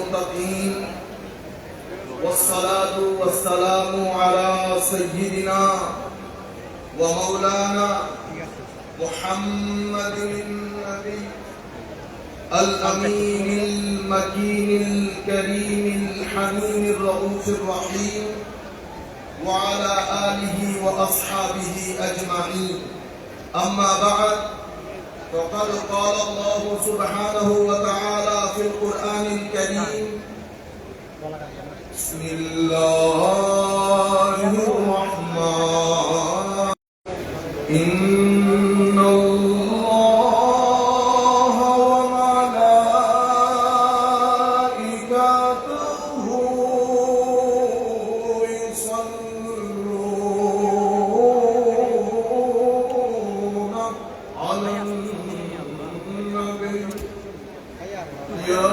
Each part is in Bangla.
المتقين والصلاة والسلام على سيدنا ومولانا محمد النبي الأمين المكين الكريم الحنين الرؤوف الرحيم وعلى آله وأصحابه أجمعين. أما بعد، فقد قال الله سبحانه وتعالى في القرآن الكريم: بسم الله الرحمن إن الله وملائكته يصلون على النبي يا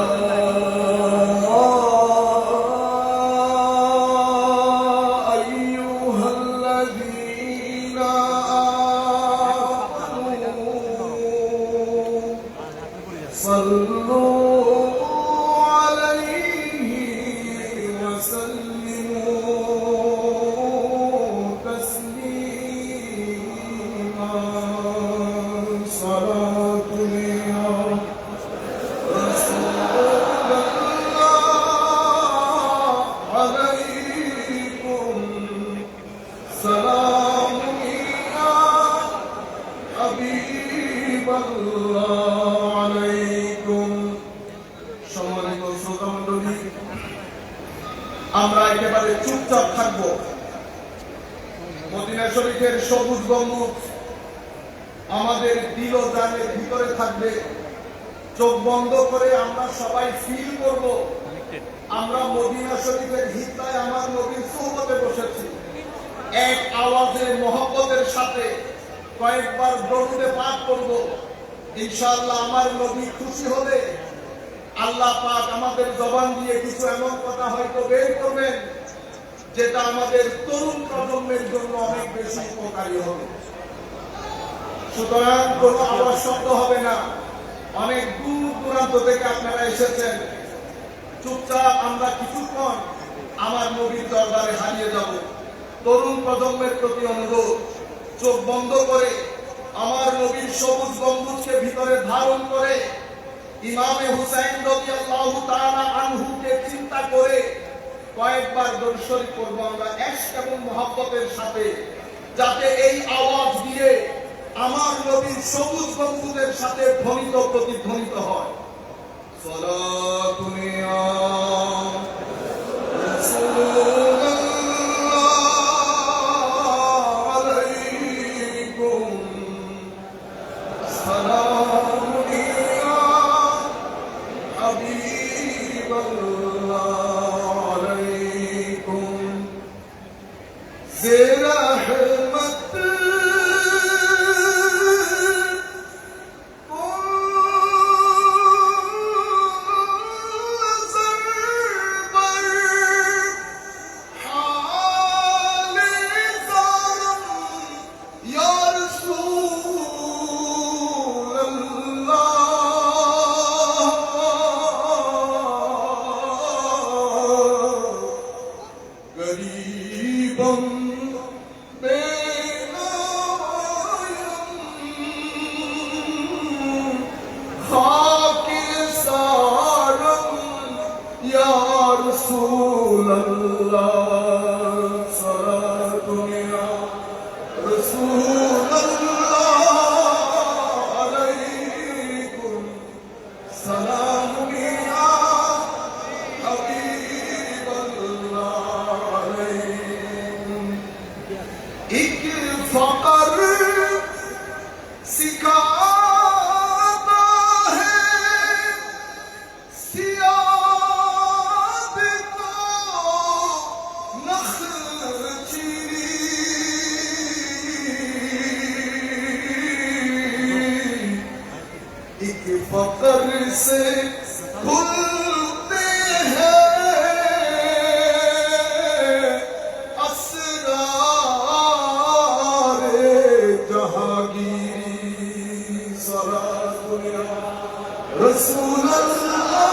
صلوا عليه وسلموا تسليما. صلاة يا رسول الله عليكم، سلام يا حبيب الله আমরা একেবারে চুপচাপ থাকবো। মদিনা শরীফের সবুজ গম্বুজ আমাদের দিল ও জানের ভিতরে থাকবে। চোখ বন্ধ করে আমরা সবাই ফিল করব আমরা মদিনা শরীফের হিতায় আমার নবীর সুহবতে বসেছি। এক আওয়াজে মহব্বতের সাথে কয়েকবার দরুদে পাঠ করব। ইনশাআল্লাহ আমার নবী খুশি হলে আল্লাহ পাক আমাদের জবান দিয়ে কিছু এমন কথা হয়তো বের করবেন যেটা আমাদের তরুণ প্রজন্মের জন্য অনেক বেশি উপকারী হবে। সুতরাং কোনো আওয়াজ শব্দ হবে না। অনেক দূর দূরান্ত থেকে আপনারা এসেছেন। চুপচাপ আমরা কিছুক্ষণ আমার নবীর দরবারে হারিয়ে যাব। তরুণ প্রজন্মের প্রতি অনুরোধ, চোখ বন্ধ করে আমার নবীর সবুজ গম্বুজকে ভিতরে ধারণ করে ইমামে হুসাইন রাদিয়াল্লাহু তাআলা আনহুকে চিন্তা করে কয়েকবার দরুদ শরীফ পড়ব আমরা ইশক এবং মহব্বতের সাথে, যাতে এই আওয়াজ দিয়ে আমার নবীর সবুজ গম্বুজের সাথে ধ্বনিত প্রতিধ্বনিত হয়। সালাতু ইয়া রাসূলুল্লাহ আলাইকুম, সালাম फकर से खुलते हैं असरारे जहांगीरी। सलातु या रसूल अल्लाह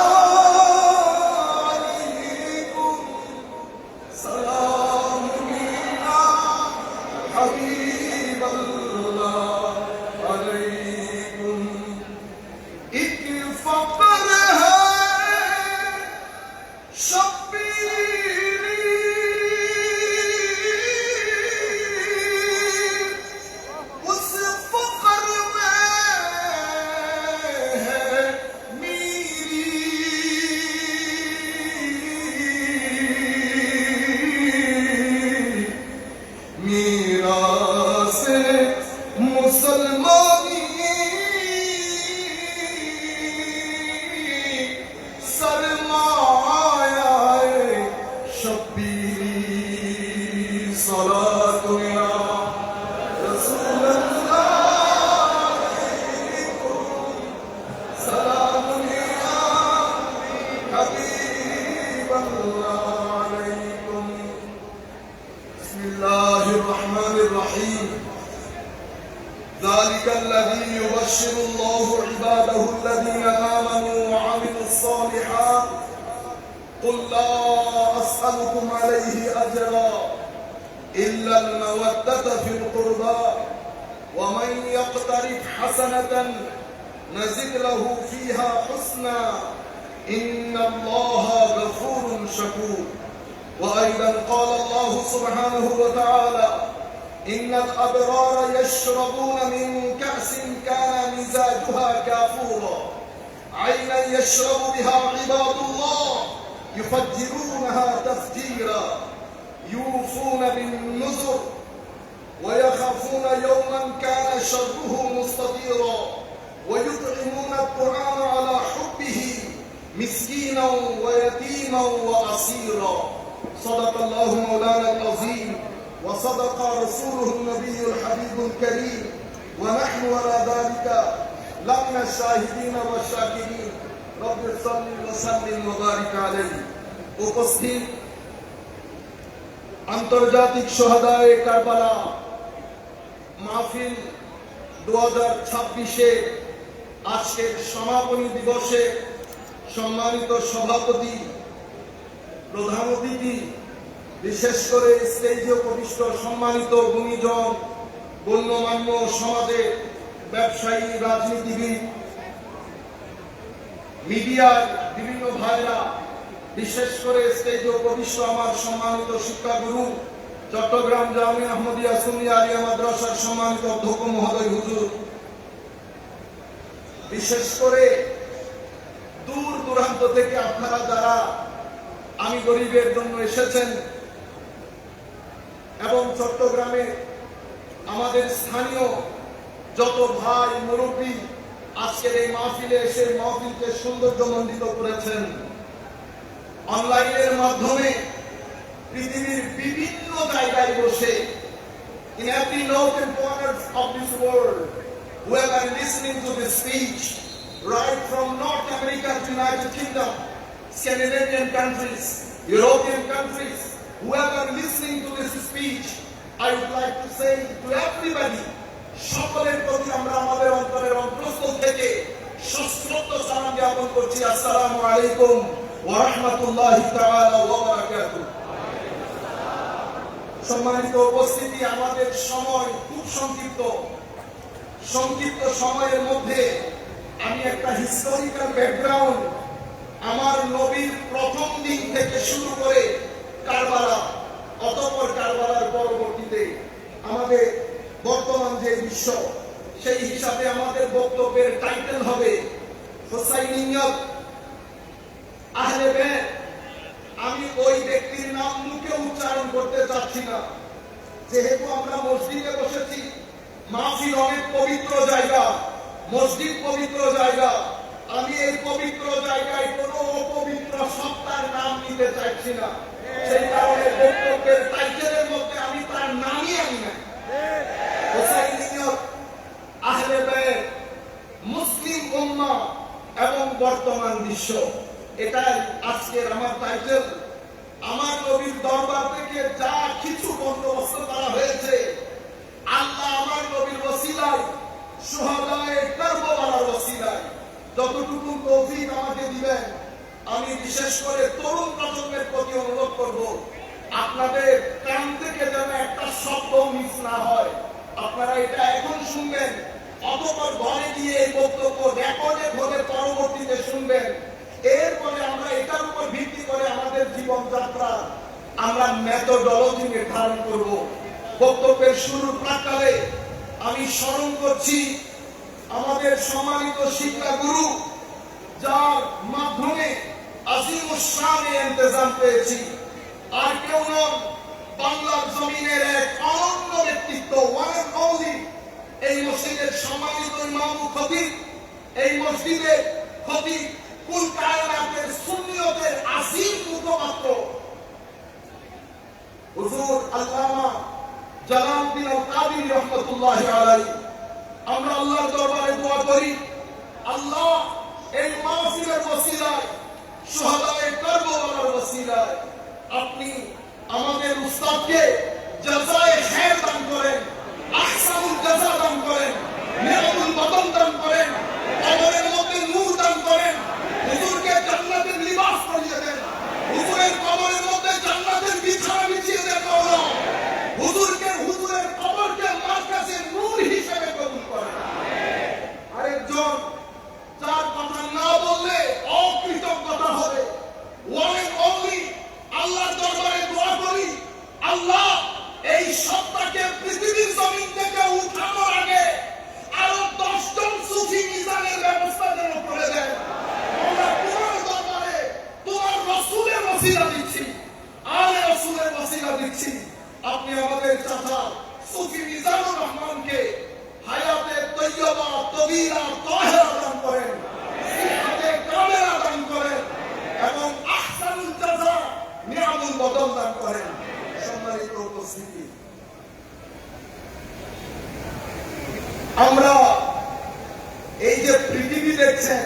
يبشر الله عباده الذين آمنوا وعملوا الصالحات قل لا أسألكم عليه أجرا إلا المودة في القربى ومن يقترف حسنة نزد له فيها حسنا إن الله غفور شكور. وأيضا قال الله سبحانه وتعالى إن الأبرار يشربون من كأس كان مزاجها كافورا عينا يشرب بها عباد الله يفجرونها تفجيرا يوفون بالنذر ويخافون يوما كان شره مستطيرا ويطعمون الطعام على حبه مسكينا ويتيما وأسيرا. صدق الله مولانا العظيم وصدق رسوله النبي الحبيب الكريم ونحن على ذلك لمن الشاهدين والشاكرين رب صل وسلم وبارك عليه. উপস্থিত আন্তর্জাতিক শহীদায়ে কারবালা মাহফিল 2026 আজকের সমাপনী দিবসে সম্মানিত সভাপতি, প্রধান অতিথি, বিশেষ করে স্টেজে উপবিষ্ট সম্মানিত গুণীজন, গণ্যমান্য সমাজের ব্যবসায়ী, রাজনীতিবিদ, মিডিয়ার বিভিন্ন ভাইরা, বিশেষ করে স্টেজে উপবিষ্ট আমার সম্মানিত শিক্ষাগুরু, চট্টগ্রাম জামিয়া আহমদিয়া সুন্নিয়া আলিয়া মাদ্রাসার সম্মানিত অধ্যক্ষ মহোদয় হুজুর, বিশেষ করে দূর দূরান্ত থেকে আপনারা যারা আমি গরিবের জন্য এসেছেন এবং চট্টগ্রামে আমাদের স্থানীয় যত ভাই মুরব্বী আজকের এই মাহফিলে এসে মাহফিলকে সৌন্দর্যমণ্ডিত করেছেন, অনলাইনের মাধ্যমে পৃথিবীর বিভিন্ন জায়গায় বসে in every nook and corner of this world whoever listening to this speech right from North America to United Kingdom, Scandinavian countries, European countries, whoever listening to this speech, I would like to say to everybody, সকলের প্রতি আমরা আমাদের অন্তরের অন্তঃস্থল থেকে সশ্রদ্ধ সালাম জ্ঞাপন করছি। আসসালামু আলাইকুম ওয়া রাহমাতুল্লাহি তাআলা ওয়া বারাকাতুহু। সম্মানিত উপস্থিতি, আমাদের সময় খুব সংক্ষিপ্ত সময়ের মধ্যে আমি একটা হিস্টোরিক্যাল ব্যাকগ্রাউন্ড, আমার নবীর প্রথম দিন থেকে শুরু করে কারবালা, অতঃপর কারবালার পরবর্তীতে আমাদের বর্তমান যে বিশ্ব, সেই হিসাবে আমাদের বক্তব্যের টাইটেল হবে হুসাইনিয়ত আহলে বাইত। আমি ওই ব্যক্তির নাম মুখে উচ্চারণ করতে চাচ্ছি না, যেহেতু আমরা মসজিদে বসেছি, মাহফিল অনেক পবিত্র জায়গা, মসজিদ পবিত্র জায়গা, আমি এই পবিত্র জায়গায় কোনো অপবিত্র সত্তার নাম নিতে চাইছি না। সেই কারণে বক্তব্যের টাইটেলের মধ্যে আমি তার নামই আনি না। হুসাইনিয়ত আহলে বাইত, মুসলিম উম্মাহ এবং বর্তমান বিশ্ব, এটাই আজকের আমার টাইটেল। আমার নবীর দরবার থেকে যা কিছু বন্দোবস্ত করা হয়েছে, আল্লাহ আমার নবীর ওসিলায়, শুহাদায়ে কারবালার ওসিলায় যতটুকু তৌফিক আমাকে দিবেন, আমি বিশেষ করে তরুণ প্রজন্মের প্রতি অনুরোধ করব, আপনাদের কান থেকে যেন একটা শব্দ মিস না হয়। আপনারা এটা এখন শুনবেন, অতঃপর ঘরে গিয়ে এই বক্তব্য রেকর্ডে ধরে পরবর্তীতে শুনবেন। এরপরে আমরা এটার উপর ভিত্তি করে আমাদের জীবনযাত্রা আমরা মেথোডোলজি নির্ধারণ করব। বক্তব্যের শুরুর প্রাক্কালে আমি স্মরণ করছি আমাদের সম্মানিত শিক্ষাগুরু, যার মাধ্যমে আজিমুস শানে ইন্তেজাম পেয়েছি, আর কেউ নন, বাংলার জমিনের এক অনন্য ব্যক্তিত্ব, ওয়ান এন্ড অনলি, এই মসজিদের সম্মানিত ইমাম খতিব, এই মসজিদের খতিব, কুল কায়নাতের সুন্নিয়তের আসিম মুখপাত্র হুজুর আল্লামা জালালউদ্দিন আল কাদিরী রাহমাতুল্লাহি আলাইহি। আমরা আল্লাহর দরবারে দোয়া করি, আল্লাহ এই মাহফিলের ওসিলায়, শুহাদায়ে কারবালার ওসিলায় আপনি আমাদের উস্তাদকে জাযায়ে খায়র দান করেন, আহসানুল জাযা দান করেন, নিয়ামতুল বদন দান এই যে পৃথিবী দেখছেন,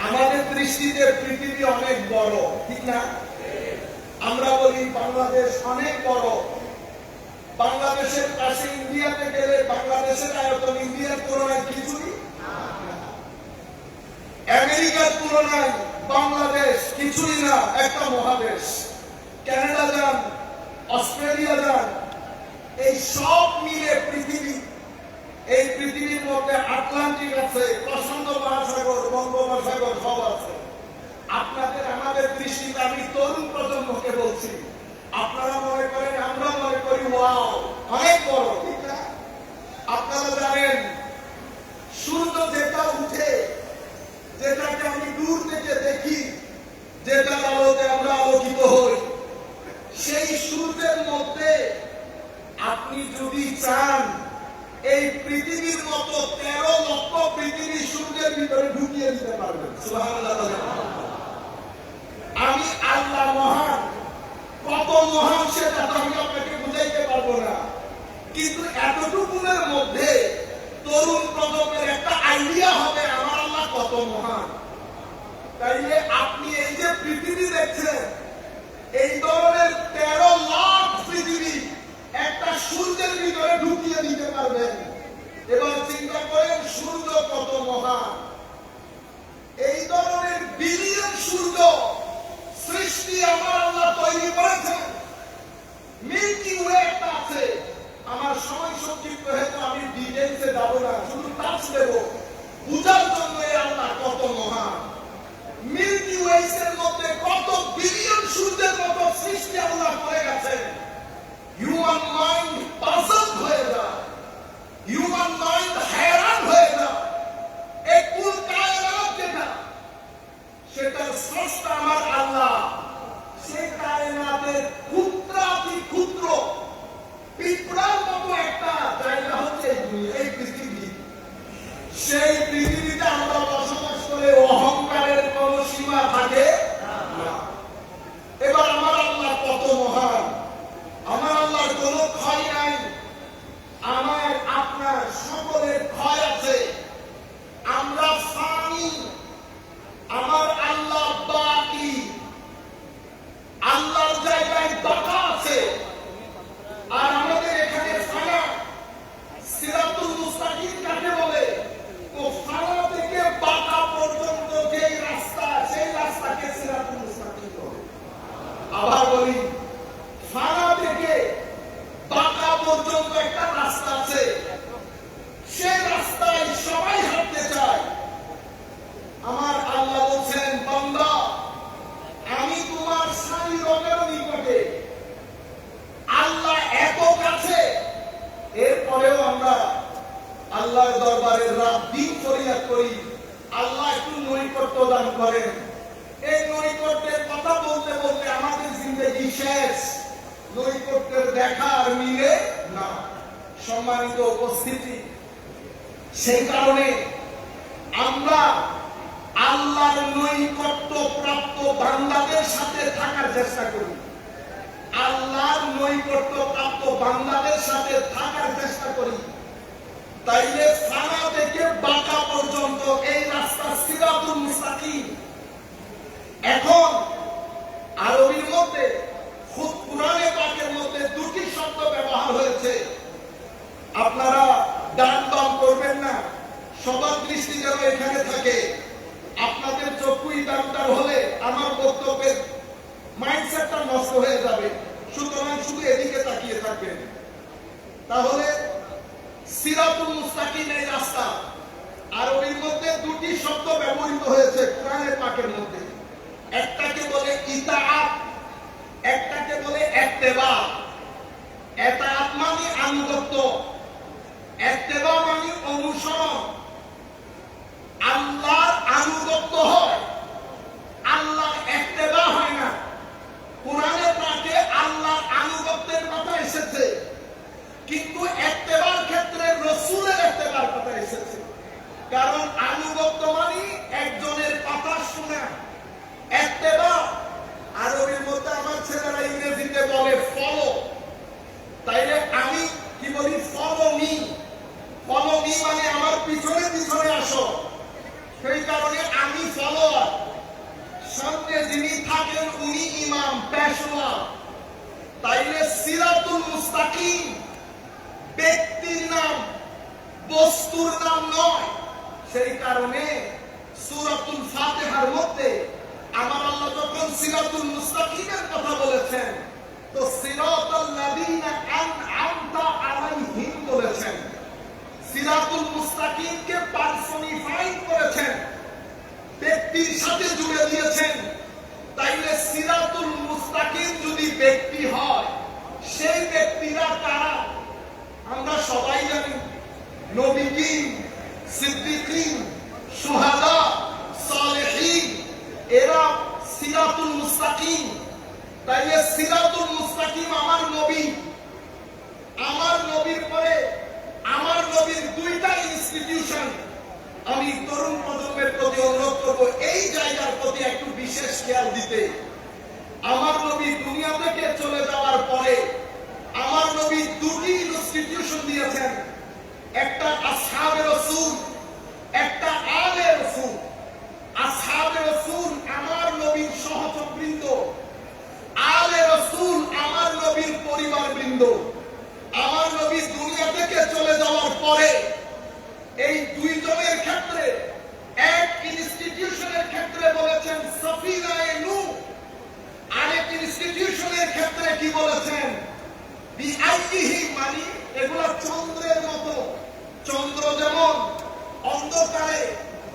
আমাদের দৃষ্টিতে পৃথিবী অনেক বড়, ঠিক না? আমরা বলি বাংলাদেশ অনেক বড়। বাংলাদেশের পাশে ইন্ডিয়াতে গেলে বাংলাদেশের আয়তন ইন্ডিয়ার তুলনায় কিছুই, আমেরিকার তুলনায় বাংলাদেশ কিছুই না, একটা মহাদেশ। কানাডা যান, অস্ট্রেলিয়া যান, এই সব মিলে পৃথিবী। এই পৃথিবীর মধ্যে আটলান্টিক আছে, প্রশান্ত মহাসাগর, বঙ্গোপসাগর সব আছে। আপনাদের আমাদের দৃষ্টিতে, আমি তরুণ প্রজন্মকে বলছি, আপনারা মনে করেন, আমরা মনে করি ওয়াও অনেক বড়, ঠিক না? আপনারা জানেন সূর্য যেটা উঠে, যেটাকে আমি দূর থেকে দেখি, যেটার আলোতে আমরা আলোকিত হই, সেই সূর্যের মধ্যে আপনি যদি চান এই পৃথিবীর মতো 13 লক্ষ পৃথিবী সূর্যের ভিতরে ঢুকিয়ে দিতে পারবেন। সুবহানাল্লাহ। আমি আল্লাহ মহান, কত মহান সেটা তো আমি আপনাকে বুঝাইতে পারবো না, কিন্তু এতটুকুনের মধ্যে তরুণ প্রজন্মের একটা আইডিয়া হবে আমার আল্লাহ কত মহান। তাইলে আপনি এই যে পৃথিবী দেখছেন, এই ধরনের 13 লাখ পৃথিবী একটা সূর্যের ভিতরে ঢুকিয়ে দিতে পারবেন। এবার চিন্তা করেন সূর্য কত মহান। এই ধরনের বিলিয়ন সূর্য সৃষ্টি আমার আল্লাহ তৈরি করেছেন। মিল্কি ওয়ে একটা আছে, আমার সময় সংক্ষিপ্ত হয়তো আমি ডিটেইলসে যাব না, শুধু টাচ দেব বুঝার জন্য এই আল্লাহ কত মহান। মিল্কি ওয়েস এর মধ্যে কত বিলিয়ন সূর্যের মতো সৃষ্টি আল্লাহ করে গেছেন। হিউম্যান মাইন্ড পাজল হয়ে যায়, হিউম্যান মাইন্ড हैरान হয়ে যায়। এই কুল কায়নাত যেটা, সেটা স্রষ্টা আমার আল্লাহ। সেই কায়নাতের ক্ষুদ্রাতি ক্ষুদ্র পিঁপড়ার মতো একটা জায়গা হচ্ছে এই পৃথিবী। সেই পৃথিবীতে আমরা বসবাস করে অহংকারের কোন সীমা থাকে না। এবার আমার আল্লাহ কত মহান। আমার আল্লাহর কোন ক্ষয় নাই, আমার আপনার সকলের ক্ষয় আছে। আমরা ফানি, আমার আল্লাহ বাকি। আল্লাহর জায়গায় বাকা আছে, আর আমাদের এখানে ফানা। সিরাতুল মুস্তাকিম কাকে বলে? তো ফানা থেকে বাকা পর্যন্ত যে রাস্তা, সেই রাস্তাকে সিরাতুল মুস্তাকিম বলে। আবার বলি, ফানা থেকে বাকা পর্যন্ত একটা রাস্তা আছে, সেই রাস্তায় সবাই হাঁটতে চায়। আমার আল্লাহ বলছেন, বান্দা আমি তোমার সারি রবের নিকটে। আল্লাহ এত কাছে, এরপরেও আমরা আল্লাহর দরবারে রাত দিন ফরিয়াদ করি, আল্লাহ একটু নৈকট্য দান করেন। এই নৈকট্যের কথা বলতে বলতে আমাদের জিন্দেগি শেষ, নৈকট্যের দেখা আর মিলে না। সম্মানিত উপস্থিতি, সেই কারণে আমরা আল্লাহর নৈকট্য প্রাপ্ত বান্দাদের সাথে থাকার চেষ্টা করি। আল্লাহর নৈকট্য প্রাপ্ত বান্দাদের সাথে থাকার চেষ্টা করি। তাইলে ফানা থেকে বাঁকা পর্যন্ত এই রাস্তা সিরাতুল মুস্তাকিম। এখন আরবির মধ্যে খুব কুরআনে পাকের মধ্যে দুটি শব্দ ব্যবহার হয়েছে। আপনারা ডান বাম করবেন না, সবার দৃষ্টি যেন এখানে থাকে। আপনাদের চক্ষু ইদারদার হলে আমার বক্তব্যের মাইন্ডসেটটা নষ্ট হয়ে যাবে, সুতরাং শুধু এদিকে তাকিয়ে থাকবেন। তাহলে সিরাতুল মুস্তাকিম এই রাস্তা, আরবির মধ্যে দুটি শব্দ ব্যবহৃত হয়েছে কোরআনের পাকের মধ্যে। একটাকে বলে ইতাআত, একটাকে বলে ইত্তেবা। ইতাআত মানে আনুগত্য, ইত্তেবা মানে অনুসরণ। আল্লাহর আনুগত্য হয়, আল্লাহর ইত্তেবা হয় না। কোরআনে পাকে আল্লাহর আনুগত্যের কথা এসেছে, কিন্তু ইত্তেবার ক্ষেত্রে রাসূলের ইত্তেবার কথা এসেছে। কারণ আনুগত্য মানে একজনের কথা শোনা, ইত্তেবা আরবির মধ্যে আমার ছেলেরা ইংরেজিতে বলে ফলো। তাইলে আমি কি বলি? Follow me. ফলো মি মানে আমার পিছনে যিনি থাকেন উনি ইমাম পেশওয়া। তাইলে সিরাতুল মুস্তাকিম ব্যক্তির নাম, বস্তুর নাম নয়। সেই কারণে সূরাতুল ফাতিহার মধ্যে আমার আল্লাহ যখন সিরাতুল মুস্তাকিমের কথা বলেছেন, তো সিরাতাল লাযিনা আনআমতা আলাইহিম বলেছেন। সিরাতুল মুস্তাকিমকে পার্সনিফাই করেছেন, ব্যক্তির সাথে জুড়ে দিয়েছেন। তাইলে সিরাতুল মুস্তাকিম যদি ব্যক্তি হয়, সেই ব্যক্তিরা কারা? আমরা সবাই জানি, নবীগণ, সিদ্দিকীন, শুহাদা, সালেহীন, এরা সিরাতুল মুস্তাকিম। তাইলে সিরাতুল মুস্তাকিম আমার নবী। আমার নবীর পরে আমার নবীর দুইটা ইনস্টিটিউশন। আমি তরুণ প্রজন্মের প্রতি অনুরোধ করব এই জায়গার প্রতি একটু বিশেষ খেয়াল দিতে। আমার নবী দুনিয়া থেকে চলে যাওয়ার পরে আমার নবী দুটি ইনস্টিটিউশন দিয়েছেন, একটা আসহাবে রাসূল, একটা আলে রাসূল। আসহাবে রাসূল আমার নবীর সহচরবৃন্দ, আলে রাসূল আমার নবীর পরিবারবৃন্দ। আমার নবী দুনিয়া থেকে চলে যাওয়ার পরে এই দুইজনের ক্ষেত্রে এক ইনস্টিটিউশনের ক্ষেত্রে বলেছেন সফিনায়ে নূহ, আরেক ইনস্টিটিউশনের ক্ষেত্রে কি বলেছেন? বিআইহি, মানে এগুলা চন্দ্রের মতো। চন্দ্র যেমন অন্ধকারে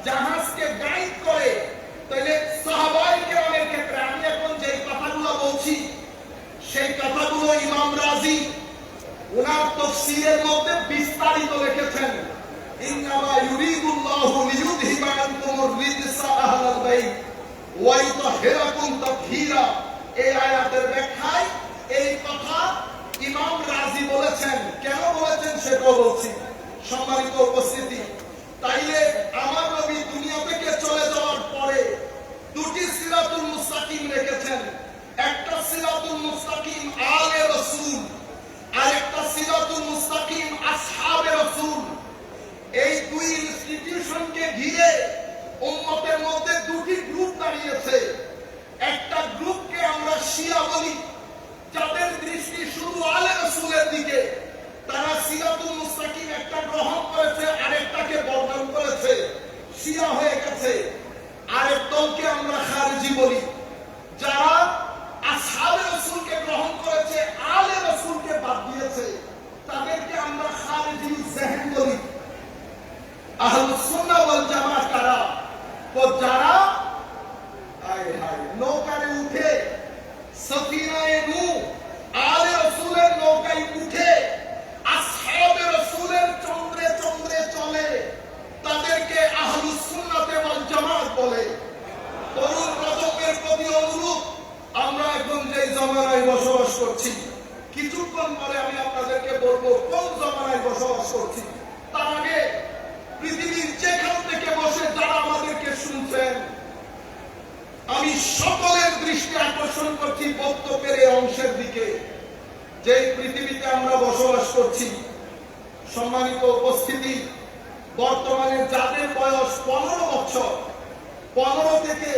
জাহাজকে গাইড করে, তাহলে সাহাবায়ে কেরামের ক্ষেত্রে আমি এখন যে কথাগুলো বলছি সেই কথাগুলো ইমাম রাজি ওনার তাফসীরের মধ্যে বিস্তারিত লিখেছেন। ইন্নামা ইউরিদুল্লাহু লিইউযহিবা আনকুমুর রিজসা আহলাল বাইত ওয়া ইউতাহহিরাকুম তাতহীরা। এই আয়াতের ব্যাখ্যায় এই কথা ইমাম রাজি বলেছেন। কেন বলেছেন সেটাও বলছি। সম্মানিত উপস্থিতি, তাইলে আমার নবী দুনিয়া থেকে চলে যাওয়ার পরে দুটি সিরাতুল মুস্তাকিম রেখেছেন। একটা সিরাতুল মুস্তাকিম আলে রাসূল, আর একটা সিরাতুল মুস্তাকিম আসহাবে রাসূল। এই দুই ইনস্টিটিউশনকে ঘিরে উম্মতের মধ্যে দুটি গ্রুপ দাঁড়িয়েছে। একটা গ্রুপকে আমরা শিয়া বলি, যাদের দৃষ্টি শুধু আলে রাসূলের দিকে। তারা সিরাতুল মুস্তাকিম একটা গ্রহণ করেছে, আরেকটাকে বর্জন করেছে, শিয়া হয়ে গেছে। আরেক দলকে আমরা খারিজি বলি, যারা আসহাবে রাসূলকে গ্রহণ করেছে, আলে রাসূলকে বাদ দিয়েছে। তাদেরকে আমরা খারিজি জেহেন বলি। আহলুস সুন্নাহ ওয়াল জামাত কারা? তো যারা নৌকায় উঠে সফিনায়ে নূহ আলে রাসূলের নৌকায় উঠে আসহাবে রাসূলের চন্দ্রে চন্দ্রে চলে, তাদেরকে আহলুস সুন্নাহ ওয়াল জামাত বলে। তরুণ প্রজন্মের প্রতি অনুরোধ, আমরা এখন যে জমানায় বসবাস করছি, কিছুক্ষণ পরে আমি আপনাদেরকে বলবো কোন জমানায় বসবাস করছি। তার আগে পৃথিবীর যেখান থেকে বসে যারা আমাদেরকে শুনছেন, আমি সকলের দৃষ্টি আকর্ষণ করছি বক্তব্যের এই অংশের দিকে, যে পৃথিবীতে আমরা বসবাস করছি। সম্মানিত উপস্থিতি, বর্তমানে যাদের বয়স 15 বছর, 15 থেকে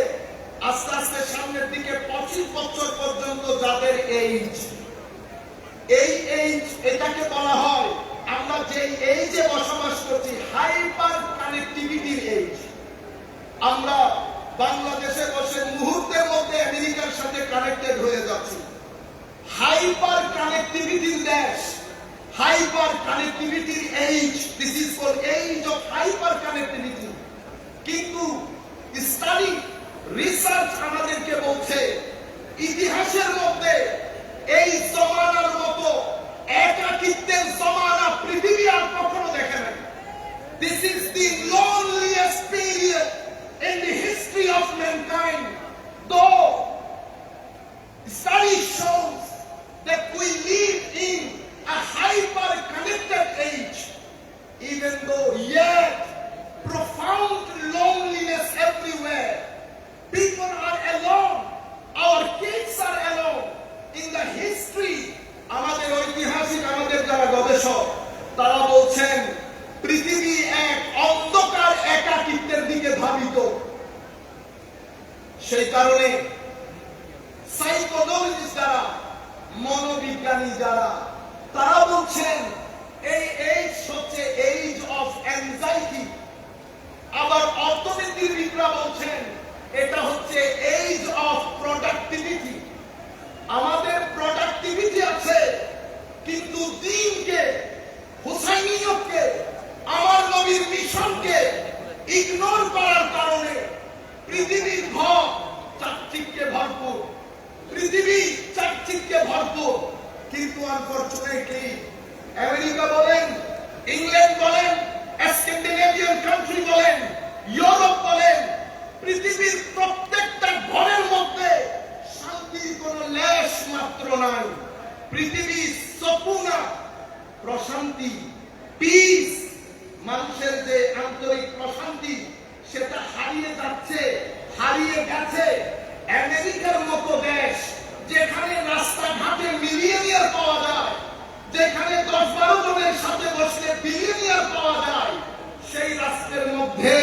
আস্তে আস্তে সামনের দিকে 25 বছর পর্যন্ত যাদের এইজ, এই এইজ, এটাকে বলা হয়, আমরা যে এইজে বসবাস করছি, হাইপার কানেক্টিভিটির এইজ। আমরা বাংলাদেশে বসে মুহূর্তের মধ্যে আমেরিকার সাথে কানেক্টেড হয়ে যাচ্ছি। হাইপার কানেক্টিভিটির দেশ, হাইপার কানেক্টিভিটির age. This is for age of hyper connectivity. কিন্তু স্টাডি, রিসার্চ আমাদেরকে বলছে ইতিহাসের মধ্যে এই জমানার মতো একাকিত্বের জমানা পৃথিবী আর কখনো দেখে নাই। This is the loneliest period in the history of mankind. Though study shows that we live in a hyper-connected age, even though yet profound loneliness everywhere. People are alone. Our kids are alone. In the history, আমাদের ঐতিহাসিক, আমাদের যারা গবেষক, তারা বলছেন পৃথিবী এক অন্ধকার একাকিত্বের দিকে ধাবিত। সেই কারণে সাইকোলজিস্ট যারা, মনোবিজ্ঞানী যারা, তারা বলছেন এই এজ হচ্ছে এজ অফ অ্যাংজাইটি। আবার অর্থনীতিবিদরা বলছেন এটা হচ্ছে এজ অফ প্রোডাক্টিভিটি। আমাদের প্রোডাক্টিভিটি আছে, কিন্তু দিনকে, হুসাইনিয়তকে, আমার নবীর মিশনকে ইগনোর করার কারণে পৃথিবীর ঘর চাকচিক্যে ভরপুর, পৃথিবী চাকচিক্যে ভরপুর, কিন্তু আনফরচুনেটলি আমেরিকা বলেন, ইংল্যান্ড বলেন, স্ক্যান্ডিনেভিয়ান কান্ট্রি বলেন, ইউরোপ বলেন, পৃথিবীর প্রত্যেকটা ঘরের মধ্যে শান্তির কোন লেশ মাত্র নাই। পৃথিবী সুকুনা, প্রশান্তি, পিস, মানুষের যে আন্তরিক প্রশান্তি সেটা হারিয়ে যাচ্ছে, হারিয়ে গেছে। আমেরিকার মতো দেশ যেখানে রাস্তাঘাটে মিলিয়নিয়ার পাওয়া যায়, যেখানে 10-12 জনের সাথে বসলে বিলিয়নিয়ার পাওয়া যায়, সেই রাষ্ট্রের মধ্যে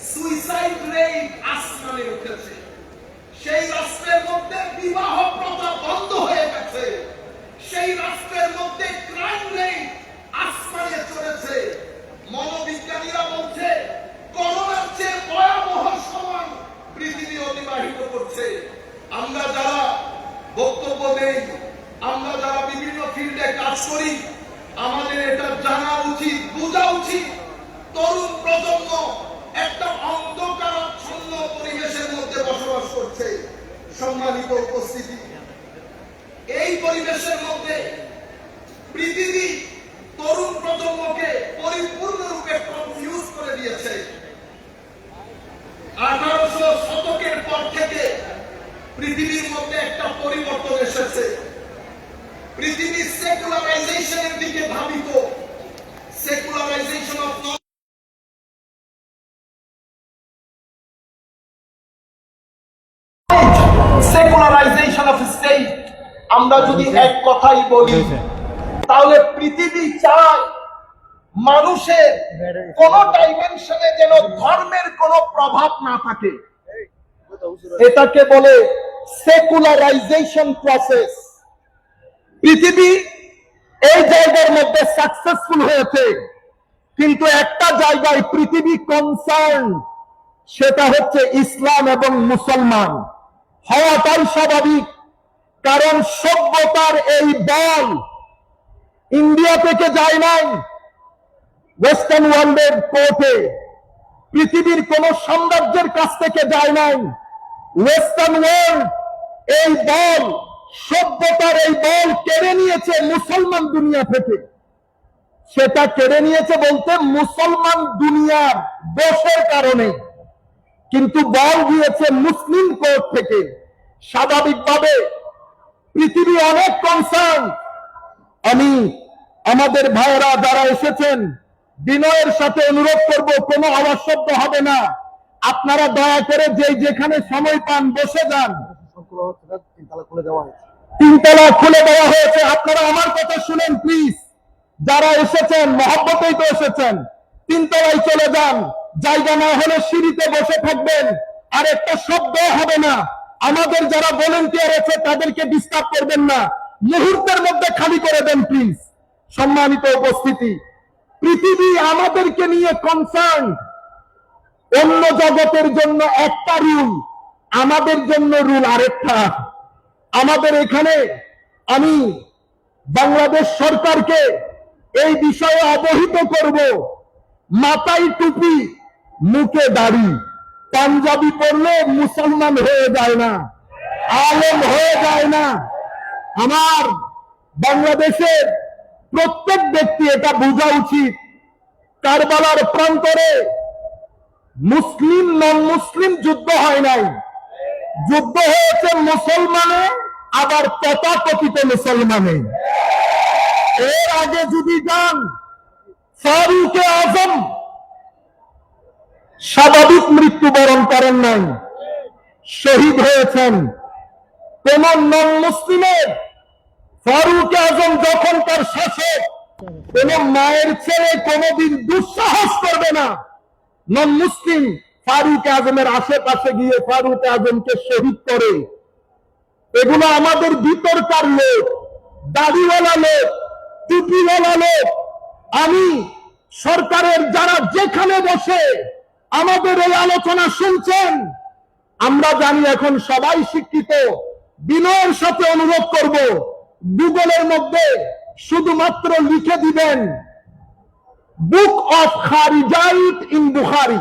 সুইসাইড রেট আসমানে উঠেছে। সেই রাষ্ট্রের মধ্যে বিবাহ প্রথা বন্ধ হয়ে গেছে। সেই রাষ্ট্রের মধ্যে ক্রাইম রেট আসমানে চলেছে। মনোবিজ্ঞানীরা বলছে করোনার চেয়ে ভয়াবহ সময় পৃথিবী অতিবাহিত করছে। আমরা যারা বক্তব্য দেই, আমরা যারা বিভিন্ন ফিল্ডে কাজ করি, আমাদের এটা জানা উচিত, বোঝা উচিত, তরুণ প্রজন্ম একটা অন্ধকারাচ্ছন্ন পরিবেশের মধ্যে বসবাস করছে। সম্মানিত উপস্থিতি, এই পরিবেশের মধ্যে পৃথিবী তরুণ প্রজন্মকে পরিপূর্ণরূপে কনফিউজ করে দিয়েছে। 1800 শতকের পর থেকে পৃথিবীর মধ্যে একটা পরিবর্তন এসেছে। পৃথিবী সেকুলারাইজেশনের দিকে ধাবিত। Secularisation of secularisation of state. আমরা যদি এক কথাই বলি, তাহলে পৃথিবী চায় মানুষের কোন ডাইমেনশনে যেন ধর্মের কোন প্রভাব না থাকে। এটাকে বলে সেকুলারাইজেশন প্রসেস। পৃথিবী এই জায়গার মধ্যে সাকসেসফুল হয়েছে, কিন্তু একটা জায়গায় পৃথিবী কনসার্ন, সেটা হচ্ছে ইসলাম এবং মুসলমান হওয়াটাই স্বাভাবিক। কারণ সভ্যতার এই বল ইন্ডিয়া থেকে যায় নাই ওয়েস্টার্ন ওয়ার্ল্ডের কোর্টে, পৃথিবীর কোন সাম্রাজ্যের কাছ থেকে যায় নাই। ওয়েস্টার্ন ওয়ার্ল্ড এই বল, সভ্যতার এই বল কেড়ে নিয়েছে মুসলমান দুনিয়া থেকে। সেটা কেড়ে নিয়েছে বলতে মুসলমান দুনিয়ার দোষের কারণে, কিন্তু বল দিয়েছে মুসলিম কোর্ট থেকে। স্বাভাবিকভাবে পৃথিবী অনেক কনসার্ন। আমি আমাদের ভাইয়েরা যারা এসেছেন, বিনয়ের সাথে অনুরোধ করব, কোনো আওয়াজ শব্দ হবে না। আপনারা দয়া করে যেখানে সময় পান বসে যান। 3 তালা খুলে দেওয়া হয়েছে। আপনারা আমার কথা শুনেন প্লিজ। যারা এসেছেন মহব্বতেই তো এসেছেন, 3 তলায় চলে যান। জায়গা না হলে সিঁড়িতে বসে থাকবেন। আর একটা শব্দ হবে না। আমাদের যারা ভলেন্টিয়ার আছে তাদেরকে ডিস্টার্ব করবেন না। মুহূর্তের মধ্যে খালি করে দেন প্লিজ। সম্মানিত উপস্থিতি, পৃথিবী আমাদেরকে নিয়ে কনসার্ন। অন্য জগতের জন্য একটা রুল, আমাদের জন্য রুল আরেকটা। আমাদের এখানে আমি বাংলাদেশ সরকারকে এই বিষয়ে অবহিত করব। মাথায় টুপি, মুখে দাড়ি, পাঞ্জাবি পরলে মুসলমান হয়ে যায় না, আলেম হয়ে যায় না। আমার বাংলাদেশের প্রত্যেক ব্যক্তি এটা বোঝা উচিত। কারবালার প্রান্তরে মুসলিম নন মুসলিম যুদ্ধ হয় নাই, যুদ্ধ হয়েছে মুসলমানে, আবার তথাকথিত মুসলমানে। এর আগে যদি যান, ফারুকে আজম স্বাভাবিক মৃত্যুবরণ করেন নাই, শহীদ হয়েছেন। কোন নন মুসলিমের ফারুকে আজম যখন তার শাসক, কোন মায়ের ছেলে কোনদিন দুঃসাহস করবে না নন মুসলিম ফারুক আজমের আশেপাশে গিয়ে ফারুক আজমকে শহীদ করে। এগুলো আমাদের ভিতরকার লোক, দাড়িওয়ালা লোক, টুপিওয়ালা লোক। আমি সরকারের যারা যেখানে বসে আমাদের এই আলোচনা শুনছেন, আমরা জানি এখন সবাই শিক্ষিত। বিনয়ের সাথে অনুরোধ করব, গুগলের মধ্যে শুধুমাত্র লিখে দিবেন বুক অফ খারিজাইত ইন বুখারী,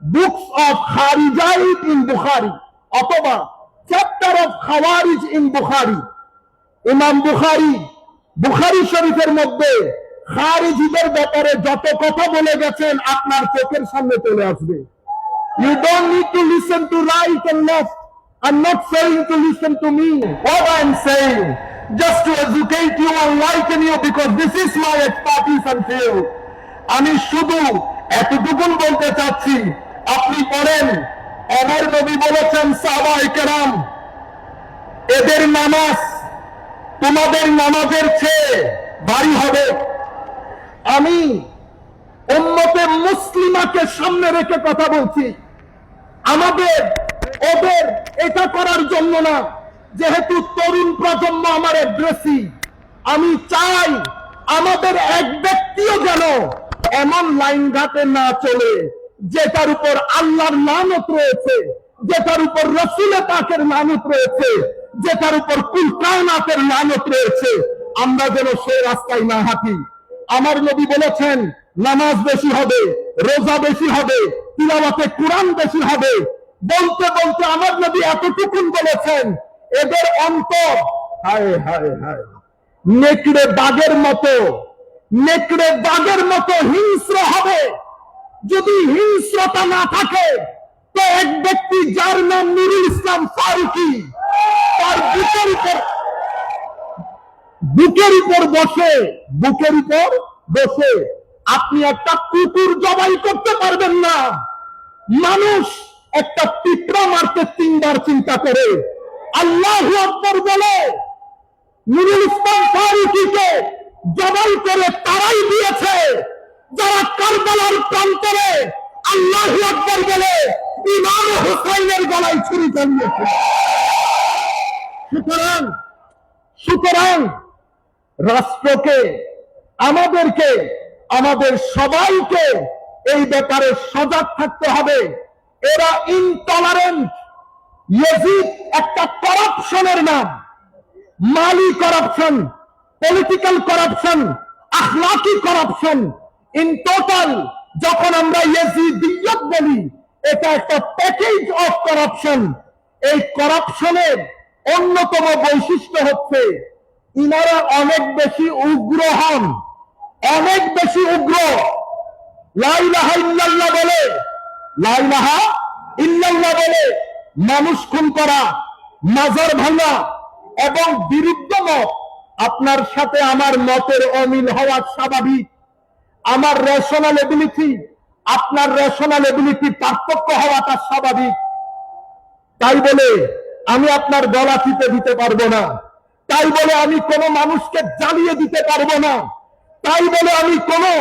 বুকস অফ খারিজাইত ইন বুখারী, অথবা চ্যাপ্টার অফ খাওয়ারিজ ইন বুখারী। ইমাম বুখারী বুখারী শরীফের মধ্যে খারিজিদের ব্যাপারে যত কথা বলে গেছেন আপনার চোখের সামনে চলে আসবে। You don't need to listen to right and left. I'm not saying to listen to me. What I'm saying, just to educate you and enlighten you, because this is my expertise and field. আমি শুধু এতটুকুন বলতে চাচ্ছি, আপনি পড়েন, আমার নবী বলেছেন সাহাবায়ে কেরাম, এদের নামাজ তোমাদের নামাজের চেয়ে ভারী হবে। আমি উম্মতে মুসলিমাকে সামনে রেখে কথা বলছি। আমাদের ওদের এটা করার জন্য না, যেহেতু তরুণ প্রজন্ম আমার অ্যাড্রেসি, আমি চাই আমাদের এক ব্যক্তিও যেন এমন লাইন ঘাটে না চলে যেটার উপর আল্লাহর লানত রয়েছে, যেটার উপর রাসূল পাকের লানত রয়েছে, যেটার উপর কুল কায়নাতের লানত রয়েছে। আমরা যেন সেই রাস্তায় না হাঁটি। আমার নবী বলেছেন নামাজ বেশি হবে, রোজা বেশি হবে, তিলাওয়াতে কোরআন বেশি হবে। বলতে বলতে আমার নবী এতটুকুন বলেছেন, এদের অন্তর হায় হায় হায় নেকড়ে বাঘের মতো, নেকড়ে বাঘের মতো হিংস্র হবে। যদি হিংস্রতা না থাকে, তো এক ব্যক্তি যার নাম নুরুল ইসলাম ফারুকী, তার বুকের উপর বসে আপনি একটা কুকুর জবাই করতে পারবেন না। মানুষ একটা পিঁপড়া মারতে 3 বার চিন্তা করে। আল্লাহু আকবার বলে নুরুল ইসলাম ফারুকীকে জবাই করে তারাই দিয়েছে যারা কারবালার প্রান্তরে আল্লাহু আকবার বলে ইমাম হুসাইনের গলায় ছুরি চালিয়েছে। সুতরাং রাষ্ট্রকে, আমাদেরকে, আমাদের সবাইকে এই ব্যাপারে সজাগ থাকতে হবে। এরা ইনটলারেন্ট। ইয়াজিদ একটা করাপশনের নাম, মালি করাপশন, পলিটিক্যাল করাপশন, আখলাকি করাপশন। ইন টোটাল যখন আমরা ইয়াজিদিয়ত বলি, এটা একটা প্যাকেজ অফ করাপশন। এই করাপশনের অন্যতম বৈশিষ্ট্য হচ্ছে ইনারা অনেক বেশি উগ্র হন, অনেক বেশি উগ্র। লা ইলাহা ইল্লাল্লাহ বলে, লা ইলাহা ইল্লাল্লাহ বলে মানুষ খুন করা, মাজার ভাঙা এবং বিরুদ্ধ মত। আপনার সাথে আমার মতের অমিল হওয়া স্বাভাবিক। আমার রেশনাল এবিলিটি, আপনার রেশনাল এবিলিটি পার্থক্য হওয়াটা স্বাভাবিক। তাই বলে আমি আপনার গলা টিপে দিতে পারবো না, তাই বলে আমি কোনো মানুষকে জ্বালিয়ে দিতে পারবো না, তাই বলে আমি কোনো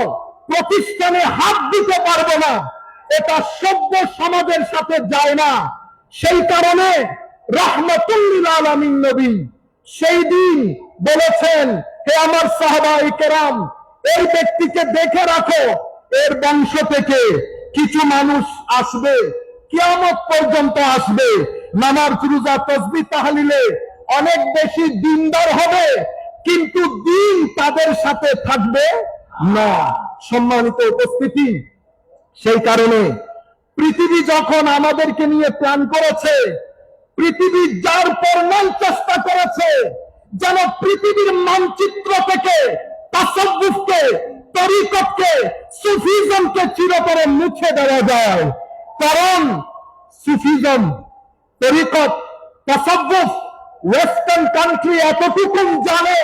প্রতিষ্ঠানে হাত দিতে পারবো না। এটা সভ্য সমাজের সাথে যায় না। সেই কারণে রাহমাতুল লিল আলামিন নবী সেই দিন বলেছেন, হে আমার সাহাবায়ে কেরাম, এই ব্যক্তিকে দেখে রাখো, এর বংশ থেকে কিছু মানুষ আসবে, কিয়ামত পর্যন্ত আসবে, নামাজ রোজা তাসবিহ তাহলিলে অনেক বেশি দিনদার হবে, কিন্তু দিন তাদের সাথে থাকবে না। সম্মানিত উপস্থিতি, সেই কারণে পৃথিবী যখন আমাদেরকে নিয়ে প্ল্যান করেছে, পৃথিবী যার পরিমাণ চেষ্টা করেছে যেন পৃথিবীর মানচিত্র থেকে তাসাউফকে, তরিকতকে, সুফিজমকে চিরতরে মুছে দেওয়া যায়। কারণ সুফিজম, তরিকত, তাসাউফ ওয়েস্টার্ন কান্ট্রি এতটুকু জানে,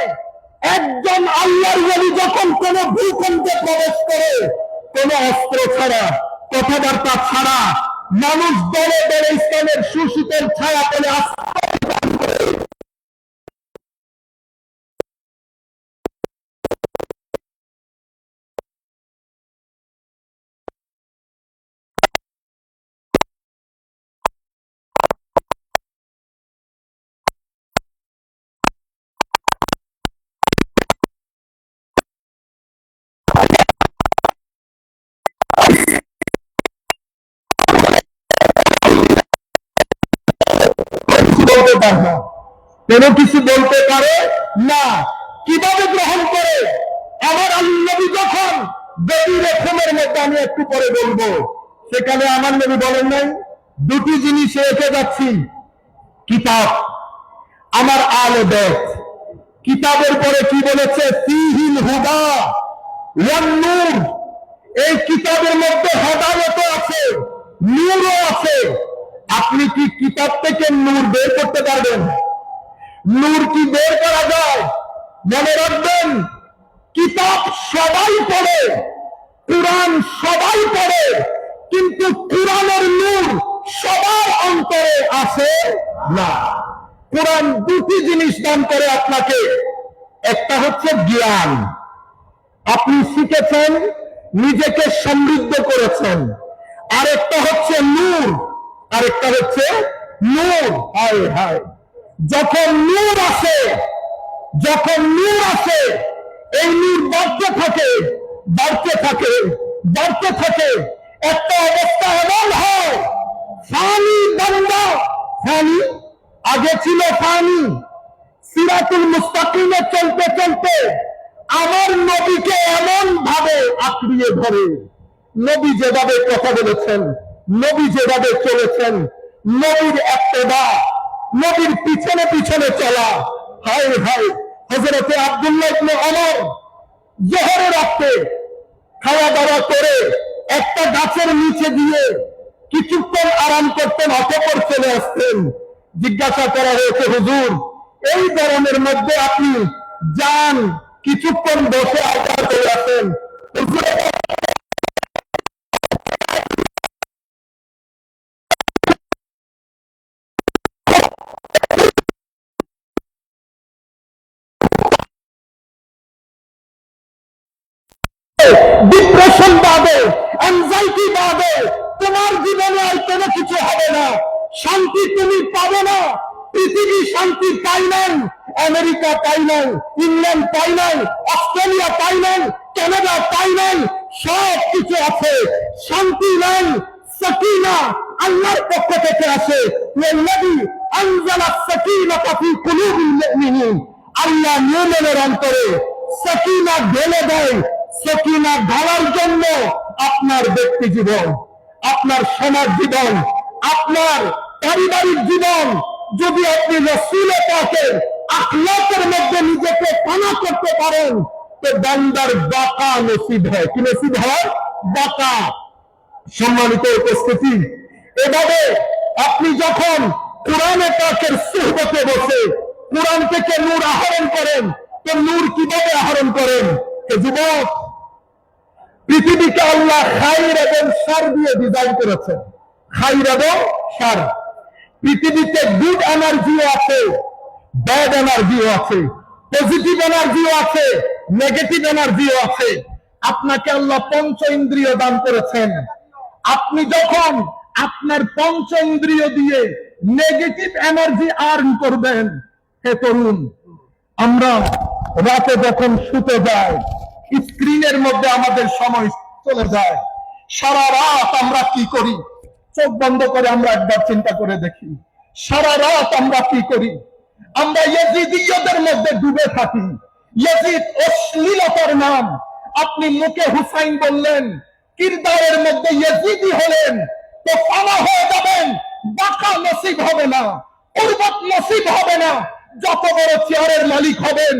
একজন আল্লাহর ওলি যখন কোন ভূখণ্ডে প্রবেশ করে, কোন অস্ত্র ছাড়া, কথাবার্তা ছাড়া, মানুষ দলে দলে ইসলামের সুশীতল ছায়া পেলে আসতে বলতে পারে না, কোনো কিছু বলতে পারে না। কিভাবে গ্রহণ করে? আমার আল্লাহ নবী যখন বেবি রেখমের মধ্যে, আমি একটু পরে বলবো, সেখানে আমার নবী বলেন নাই দুটি জিনিস রেখে যাচ্ছি, কিতাব, আমার আলে বেত। কিতাবের পরে কি বলেছে? ফিহিল হুদা ওয়ান নূর। এই কিতাবের মধ্যে হেদায়েত আছে, নূরও আছে। আপনি কি কিতাব থেকে নূর বের করতে পারবেন? নূর কি বের করা যায়? মনে রাখবেন, কিতাব সবাই পড়ে, কুরআন সবাই পড়ে, কিন্তু কুরআনের নূর সবার অন্তরে আসে না। কুরআন দুটি জিনিস দান করে আপনাকে, একটা হচ্ছে জ্ঞান, আপনি শিখেছেন, নিজেকে সমৃদ্ধ করেছেন, আর একটা হচ্ছে নূর, আরেকটা হচ্ছে নূর। হায় হায়, যখন নূর আসে, যখন নূর আসে, এই নূর বাড়তে থাকে, বাড়তে থাকে, বাড়তে থাকে। একটা অবস্থা এমন হয়, ফানি বান্দা, ফানি আগে ছিল ফানি, সিরাতুল মুস্তাকিমে চলতে চলতে আমার নবীকে এমন ভাবে আঁকড়িয়ে ধরে, নবী যেভাবে কথা বলেছেন, নবী যেভাবে চলেছেন, নবীর ইত্তেবা, নবীর পিছনে পিছনে চলা। হায় হায়, হযরতে আব্দুল্লাহ ইবনে ওমর জোহরের রাতে খাওয়া দাওয়া করে একটা গাছের নিচে গিয়ে কিছুক্ষণ আরাম করতেন, অতঃপর চলে আসতেন। জিজ্ঞাসা করা হয়েছে, হুজুর এই গরমের মধ্যে আপনি যান, কিছুক্ষণ বসে আবার চলে আসেন। হুজুর ডিপ্রেশন বাদে, অ্যাংজাইটি বাদে তোমার জীবনে আর কোনো কিছু হবে না, শান্তি তুমি পাবে না। পৃথিবী শান্তি পাই নাই, আমেরিকা পাই নাই, ইংল্যান্ড পাই নাই, অস্ট্রেলিয়া পাই নাই, কানাডা পাই নাই, সব কিছু আছে, শান্তি নাই। সাকিনা আল্লাহর পক্ষ থেকে আসে, ওয়াল্লাযী আনজালা সাকিনাতা ফী কুলুবিল মুমিনিন, আল্লাহ মুমিনের অন্তরে সাকিনা ঢেলে দেয়। সাকিনা ঢালার জন্য আপনার ব্যক্তি জীবন, আপনার সমাজ জীবন, আপনার পারিবারিক জীবন, যদি আপনি রাসূল পাকের আখলাকের মধ্যে নিজেকে ফানা করতে পারেন, তো বান্দার বাকা নসিব হয়। কি নসিব হয়? বাকা। সম্মানিত উপস্থিতি, এভাবে আপনি যখন কোরআনে পাকের সুহবতে বসে কোরআন থেকে নূর আহরণ করেন, তো নূর কিভাবে আহরণ করেন? যুবক, পৃথিবীকে আল্লাহ খাইর এবং সার দিয়ে ডিজাইন করেছেন, খাইর এবং সার। পৃথিবীতে গুড এনার্জিও আছে, ব্যাড এনার্জিও আছে, পজিটিভ এনার্জিও আছে, নেগেটিভ এনার্জিও আছে। আপনাকে আল্লাহ পঞ্চ ইন্দ্রিয় দান করেছেন। আপনি যখন আপনার পঞ্চ ইন্দ্রিয় দিয়ে নেগেটিভ এনার্জি আর্ন করবেন, হে তরুণ, আমরা রাতে যখন শুতে যাই, স্ক্রিনের মধ্যে আমাদের সময় চলে যায়, সারা রাত আমরা কি করি? চোখ বন্ধ করে আমরা একবার চিন্তা করে দেখি, সারা রাত আমরা কি করি? আমরা ইয়াজিদিয়দের মধ্যে ডুবে থাকি। ইয়াজিদ অশ্লীলতার নাম। আপনি মুখে হুসাইন বললেন, কিরদারের মধ্যে ইয়াজিদি হলেন, তো ফানা হয়ে যাবেন, বাঁকা নসিব হবে না, উর্বত নসিব হবে না। যত বড় চেয়ারের মালিক হবেন,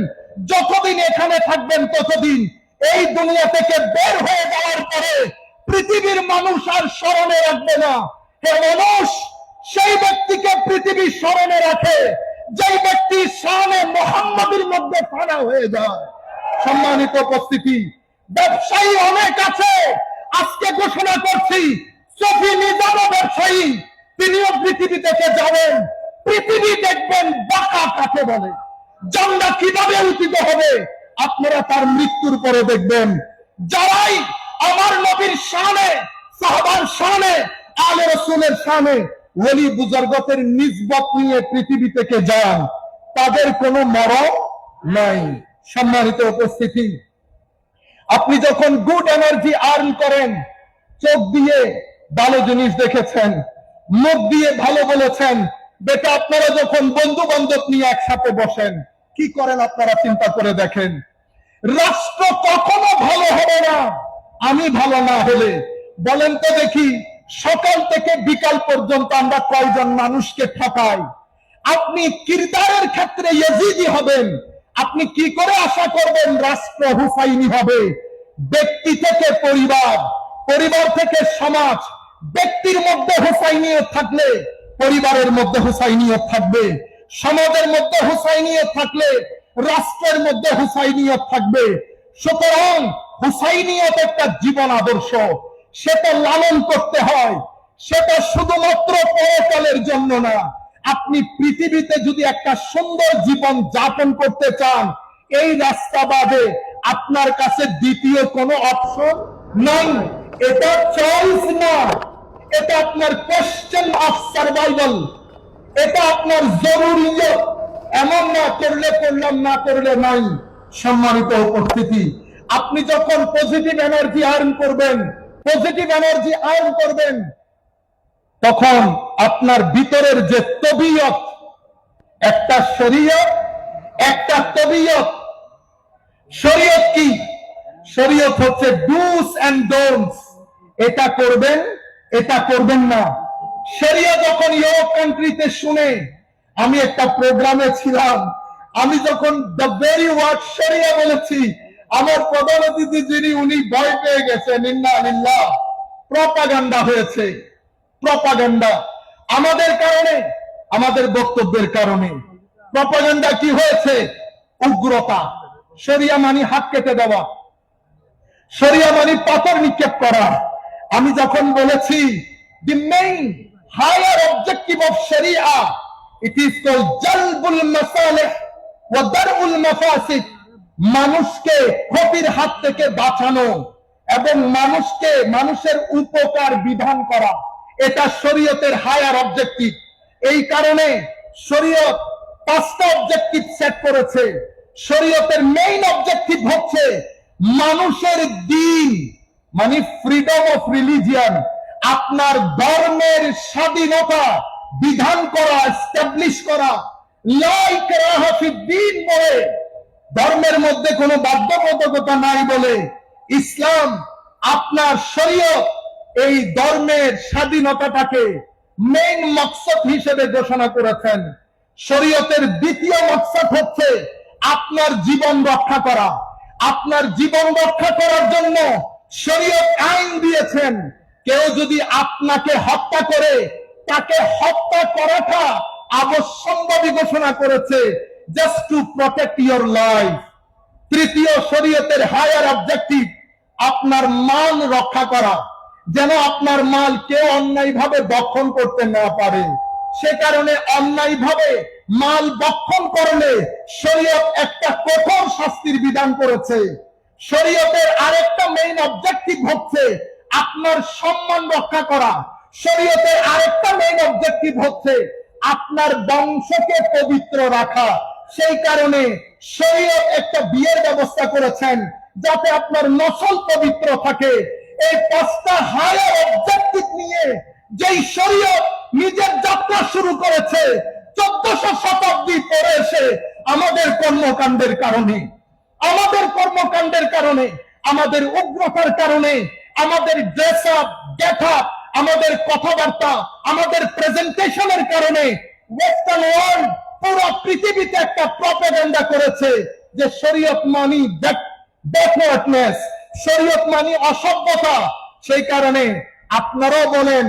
যতদিন এখানে থাকবেন, ততদিন এই দুনিয়া থেকে বের হয়ে যাওয়ার পরে পৃথিবীর মানুষ আর স্মরণে রাখবে না। হে মানুষ, সেই ব্যক্তিকে পৃথিবী স্মরণে রাখে যেই ব্যক্তি শানে মুহাম্মাদের মধ্যে ফানা হয়ে যায়। সম্মানিত উপস্থিতি, ব্যবসায়ী অনেক আছে। আজকে ঘোষণা করছি, সফি নিজামও ব্যবসায়ী, তিনিও পৃথিবী থেকে যাবেন। পৃথিবী দেখবেন বাঁকা কাকে বলে, জান্নাত কিভাবে উচিত হবে আপনারা তার মৃত্যুর পরে দেখবেন। যারাই আমার নবীর শানে, সাহাবার শানে, আলে রাসূলের শানে ওলি বুজুর্গদের নিসবত নিয়ে পৃথিবী থেকে যান, তাদের কোনো মরণ নাই। সম্মানিত উপস্থিতি, আপনি যখন গুড এনার্জি আর্ন করেন, চোখ দিয়ে ভালো জিনিস দেখেছেন, মুখ দিয়ে ভালো বলেছেন, বেটা আপনারা যখন বন্ধু বান্ধব নিয়ে একসাথে বসেন কি করেন আপনারা চিন্তা করে দেখেন। রাষ্ট্র কখনো ভালো হবে না আমি ভালো না হলে। বলেন তো দেখি, সকাল থেকে বিকাল পর্যন্ত আমরা কয়জন মানুষকে ঠকাই? আপনি কিরদারের ক্ষেত্রে ইয়াজিদি হবেন, আপনি কি করে আশা করবেন রাষ্ট্র হুসাইনি হবে? ব্যক্তি থেকে পরিবার, পরিবার থেকে সমাজ, ব্যক্তির মধ্যে হুসাইনিয়ত থাকলে পরিবারের মধ্যে হুসাইনিয়ত থাকবে, সমাজের মধ্যে হুসাইনিয়ত থাকলে রাষ্ট্রের মধ্যে হুসাইনিয়ত থাকবে। সুতরাং হুসাইনিয়ত একটা জীবন আদর্শ, সেটা লালন করতে হয়, সেটা শুধুমাত্র পরকালের জন্য না। আপনি পৃথিবীতে যদি একটা সুন্দর জীবন যাপন করতে চান, এই রাস্তা বাদে আপনার কাছে দ্বিতীয় কোনো অপশন নাই। এটা চয়েস না, এটা আপনার কোশ্চেন অফ সার্ভাইভাল, এটা আপনার জরুরিয়ত। এমন না করলে করলাম না করলে নাই। সম্মানিত উপস্থিতি, আপনি যখন পজিটিভ এনার্জি আর্ন করবেন, পজিটিভ এনার্জি আর্ন করবেন, তখন আপনার ভিতরের যে তবিয়ত, একটা শরীয়ত, একটা তবিয়ত। শরীয়ত কি? শরীয়ত হচ্ছে ডুস এন্ড ডোন্টস। এটা করবেন, এটা করবেন না। শরিয়া যখন ইউরোপ কান্ট্রিতে শুনে, আমি একটা প্রোগ্রামে ছিলাম, আমি যখন দ্য ভেরি ওয়ার্ড শরিয়া বলেছি, আমার প্রধান অতিথি যিনি উনি ভয় পেয়ে গেছেন। ইন্না লিল্লাহ। প্রপাগান্ডা হয়েছে, প্রপাগান্ডা আমাদের কারণে, আমাদের বক্তব্যের কারণে। প্রপাগান্ডা কি হয়েছে? উগ্রতা। শরিয়া মানি হাত কেটে দেওয়া, শরিয়া মানি পাথর নিক্ষেপ করা। আমি যখন বলেছি the main higher objective of Sharia, it is called jalbul masalih wa dar'ul mafasid, মানুষকে ক্ষতির হাত থেকে বাঁচানো এবং মানুষকে মানুষের উপকার বিধান করা, এটা শরীয়তের হায়ার অবজেক্টিভ। এই কারণে শরীয়ত 5টা অবজেক্টিভ সেট করেছে। শরীয়তের মেইন অবজেক্টিভ হচ্ছে মানুষের দ্বীন, মানে ফ্রিডম অফ রিলিজিয়ন, আপনার ধর্মের স্বাধীনতা বিধান করা, এস্টাবলিশ করা। লা ইকরাহা ফিদ্দীন বলে, ধর্মের মধ্যে কোনো বাধ্যবাধকতা নাই বলে ইসলাম, আপনার শরীয়ত এই ধর্মের স্বাধীনতাটাকে মেইন মকসদ হিসেবে ঘোষণা করেছেন। শরীয়তের দ্বিতীয় মকসদ হচ্ছে আপনার জীবন রক্ষা করা। আপনার জীবন রক্ষা করার জন্য শরীয়ত আইন দিয়েছেন। কেউ যদি আপনাকে হত্যা করে, তাকে হত্যা করাটা অবশ্যম্ভাবী ঘোষণা করেছে, just two protect your life. তৃতীয় শরীয়তের হায়ার অবজেক্টিভ আপনার মাল রক্ষা করা, যেন আপনার মাল কেউ অন্যায়ভাবে দখল করতে না পারে। সে কারণে অন্যায়ভাবে মাল দখল করলে শরীয়ত একটা কঠোর শাস্তির বিধান করেছে। শরীয়তের আরেকটা মেইন অবজেক্টিভ হচ্ছে আপনার সম্মান রক্ষা করা। শরীয়তের আরেকটা মেইন অবজেক্টিভ হচ্ছে আপনার বংশকে পবিত্র রাখা। সেই কারণে শরীয়ত একটা বিয়ের ব্যবস্থা করেছেন যাতে আপনার নসল পবিত্র থাকে। এই 5টা হায়ার অবজেক্টিভ নিয়ে যেই শরীয়ত নিজের যাত্রা শুরু করেছে 1400 শতাব্দী পরে এসে, আমাদের কর্মকাণ্ডের কারণে, আমাদের কর্মকাণ্ডের কারণে, আমাদের উগ্রতার কারণে, আমাদের ড্রেস আপ, গেট আপ, আমাদের কথাবার্তা, আমাদের প্রেজেন্টেশনের কারণে ওয়েস্টার্ন ওয়ার্ল্ড পুরো পৃথিবীতে একটা প্রপাগান্ডা করেছে যে শরীয়ত মানি ব্যাকওয়ার্ডনেস, শরীয়ত মানি অসভ্যতা। সেই কারণে আপনারাও বলেন,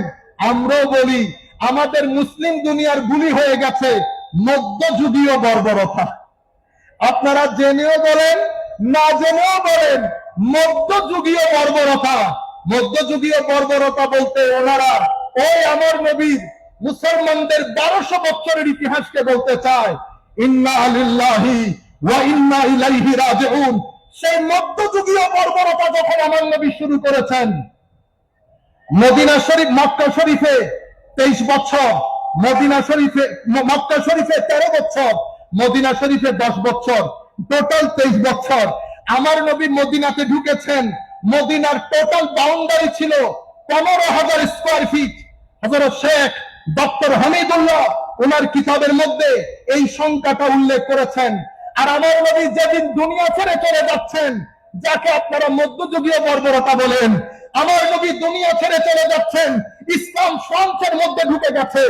আমরাও বলি, আমাদের মুসলিম দুনিয়ার বুলি হয়ে গেছে মধ্যযুগীয় বর্বরতা। আপনারা জেনেও বলেন, না জেনেও বলেন, মধ্যযুগীয় বর্বরতা। মধ্যযুগীয় বর্বরতা বলতে ওনারা ওই আমার নবীর মুসলমানদের 1200 বছরের ইতিহাসকে বলতে চায়। ইন্না লিল্লাহি ওয়া ইন্না ইলাইহি রাজিউন। সেই মধ্যযুগীয় বর্বরতা যখন আমার নবী শুরু করেছেন, মদিনা শরীফ, মক্কা শরীফে 23 বছর, মদিনা শরীফে, মক্কা শরীফে 13 বছর, মদিনা শরীফে 10 বছর, টোটাল 23 বছর। আমার নবী মদিনাতে ঢুকেছেন, মদিনার টোটাল বাউন্ডারি ছিল 15,000 স্কয়ার ফিট। হযরত শেখ ডক্টর হামিদুল্লাহ ওনার কিতাবের মধ্যে এই সংখ্যাটা উল্লেখ করেছেন। আর আমার নবী যেদিন দুনিয়া ছেড়ে চলে যাচ্ছেন, যাকে আপনারা মধ্যযুগীয় বর্বরতা বলেন, আমার নবী দুনিয়া ছেড়ে চলে যাচ্ছেন, ইসলাম ফ্রান্সের মধ্যে ঢুকে গেছে।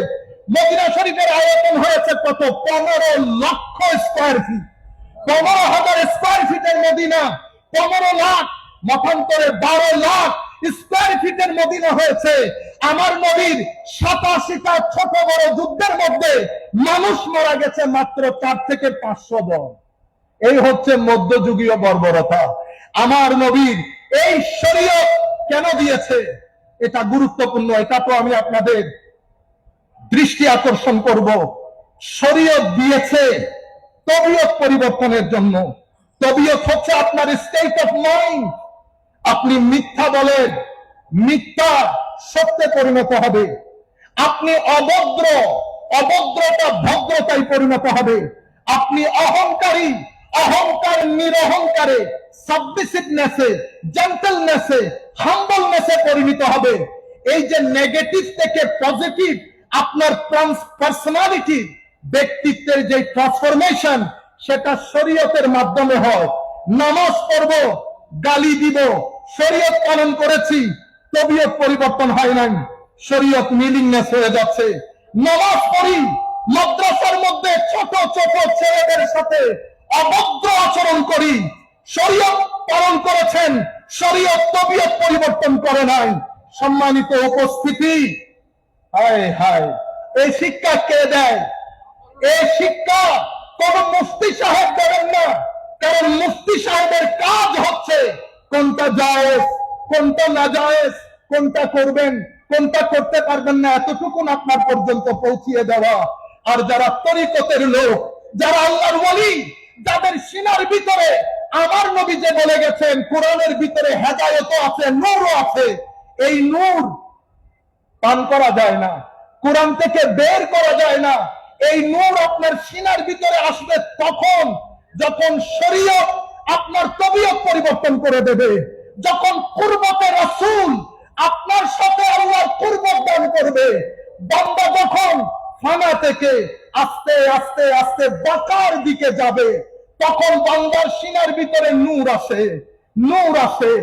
মদিনা শরীফের আয়তন হয়েছে কত? 15 লক্ষ স্কয়ার ফিট। 15,000 স্কয়ার ফিটের মদিনা, 15 লাখ, মতান্তরে 12 লাখ স্কয়ার ফিটের মদিনা হয়েছে। আমার নবীর 87টা ছোট বড় যুদ্ধের মধ্যে মানুষ মারা গেছে মাত্র 4 থেকে 500 জন। এই হচ্ছে মধ্যযুগীয় বর্বরতা। আমার নবীর এই শরীয়ত কেন দিয়েছে? এটা গুরুত্বপূর্ণ। এটা তো আমি আপনাদের দৃষ্টি আকর্ষণ করব। শরীয়ত দিয়েছে তবিয়ত পরিবর্তনের জন্য। তবিয়ত হচ্ছে আপনার স্টেট অফ মাইন্ড। আপনি মিথ্যা বলেন, মিথ্যা সত্যে পরিণত হবে। আপনি অভদ্র, অভদ্রতা ভদ্রতায় পরিণত হবে। আপনি অহংকারী, অহংকার নিরহংকারে, সাবমিসিভনেসে, জেন্টলনেসে, হাম্বলনেসে পরিণত হবে। এই যে নেগেটিভ থেকে পজিটিভ আপনার পার্সোনালিটি, ব্যক্তিত্বের যে ট্রান্সফরমেশন, সেটা শরীয়তের মাধ্যমে হয়। নামাজ পড়ব, গালি দিব, শরীয়ত পালন করেছি, তবিয়ত পরিবর্তন হয় নাই, শরীয়ত মিলিংনেস হয়ে যাচ্ছে। নামাজ পড়ি, মাদ্রাসার মধ্যে ছোট ছোট ছেলেদের সাথে অভদ্র আচরণ করি, শরীয়ত পালন করেছেন, শরীয়ত তবিয়ত পরিবর্তন করে নাই। সম্মানিত উপস্থিতি, হায় হায়, এই শিক্ষা কে দেয়? এই শিক্ষা কোন মুফতি সাহেব দেবেন না। কারণ মুফতি সাহেবের কাজ হচ্ছে কোনটা জায়েজ, কোনটা নাজায়েজ, কোনটা করবেন, কোনটা করতে পারবেন না, এতটুকুন আপনার পর্যন্ত পৌঁছিয়ে দেওয়া। আর যারা তরিকতের লোক, যারা আল্লাহর ওয়ালি, যাদের সিনার ভিতরে আমার নবী যে বলে গেছেন কোরআনের ভিতরে হেদায়েতও আছে, নূরও আছে, এই নূর পান করা যায় না, কোরআন থেকে বের করা যায় না। এই নূর আপনার সিনার ভিতরে আসবে তখন যখন শরীয়ত আপনার তবিয়ত পরিবর্তন করে দেবে, যখন কুরবতে রাসূল আপনার সাথে আল্লাহর কুরবত দান করবে। বান্দা যখন ফানা থেকে আস্তে আস্তে আস্তে বাঁকার দিকে যাবে, তখন বান্দার সিনার ভিতরে নূর আসে, নূর আসে,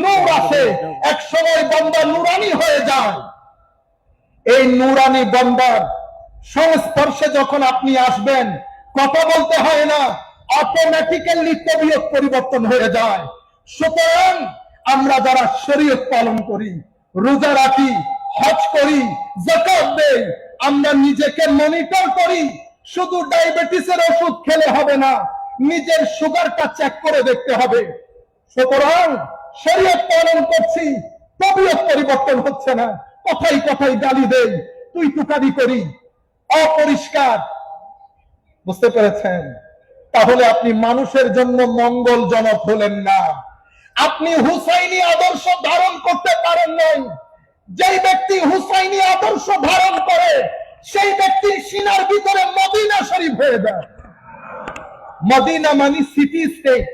নূর আসে। এক সময় বান্দা নূরানি হয়ে যায়। এই নূরানি বান্দার সংস্পর্শে যখন আপনি আসবেন, কথা বলতে হয় না, অটোমেটিক্যালি তবিয়ত পরিবর্তন হয়ে যায়। সুতরাং আমরা যারা শরীয়ত পালন করি, রোজা রাখি, হজ করি, যাকাত দেই, আমরা নিজেকে মনিটর করি। শুধু ডায়াবেটিসের ওষুধ খেলে হবে না, নিজের সুগারটা চেক করে দেখতে হবে। সুতরাং শরীয়ত পালন করছি, তবিয়ত পরিবর্তন হচ্ছে না, কথাই কথাই গালি দেই, তুই তুকারি করি, অপরিষ্কার। বুঝতে পেরেছেন? তাহলে আপনি মানুষের জন্য মঙ্গলজনক হলেন না। আপনি হুসাইনি আদর্শ ধারণ করতে পারেন নাই। যেই ব্যক্তি হুসাইনি আদর্শ ধারণ করে, সেই ব্যক্তির সিনার ভিতরে মদিনা শরীফ হয়ে যায়। মদিনা মানে সিটি স্টেট,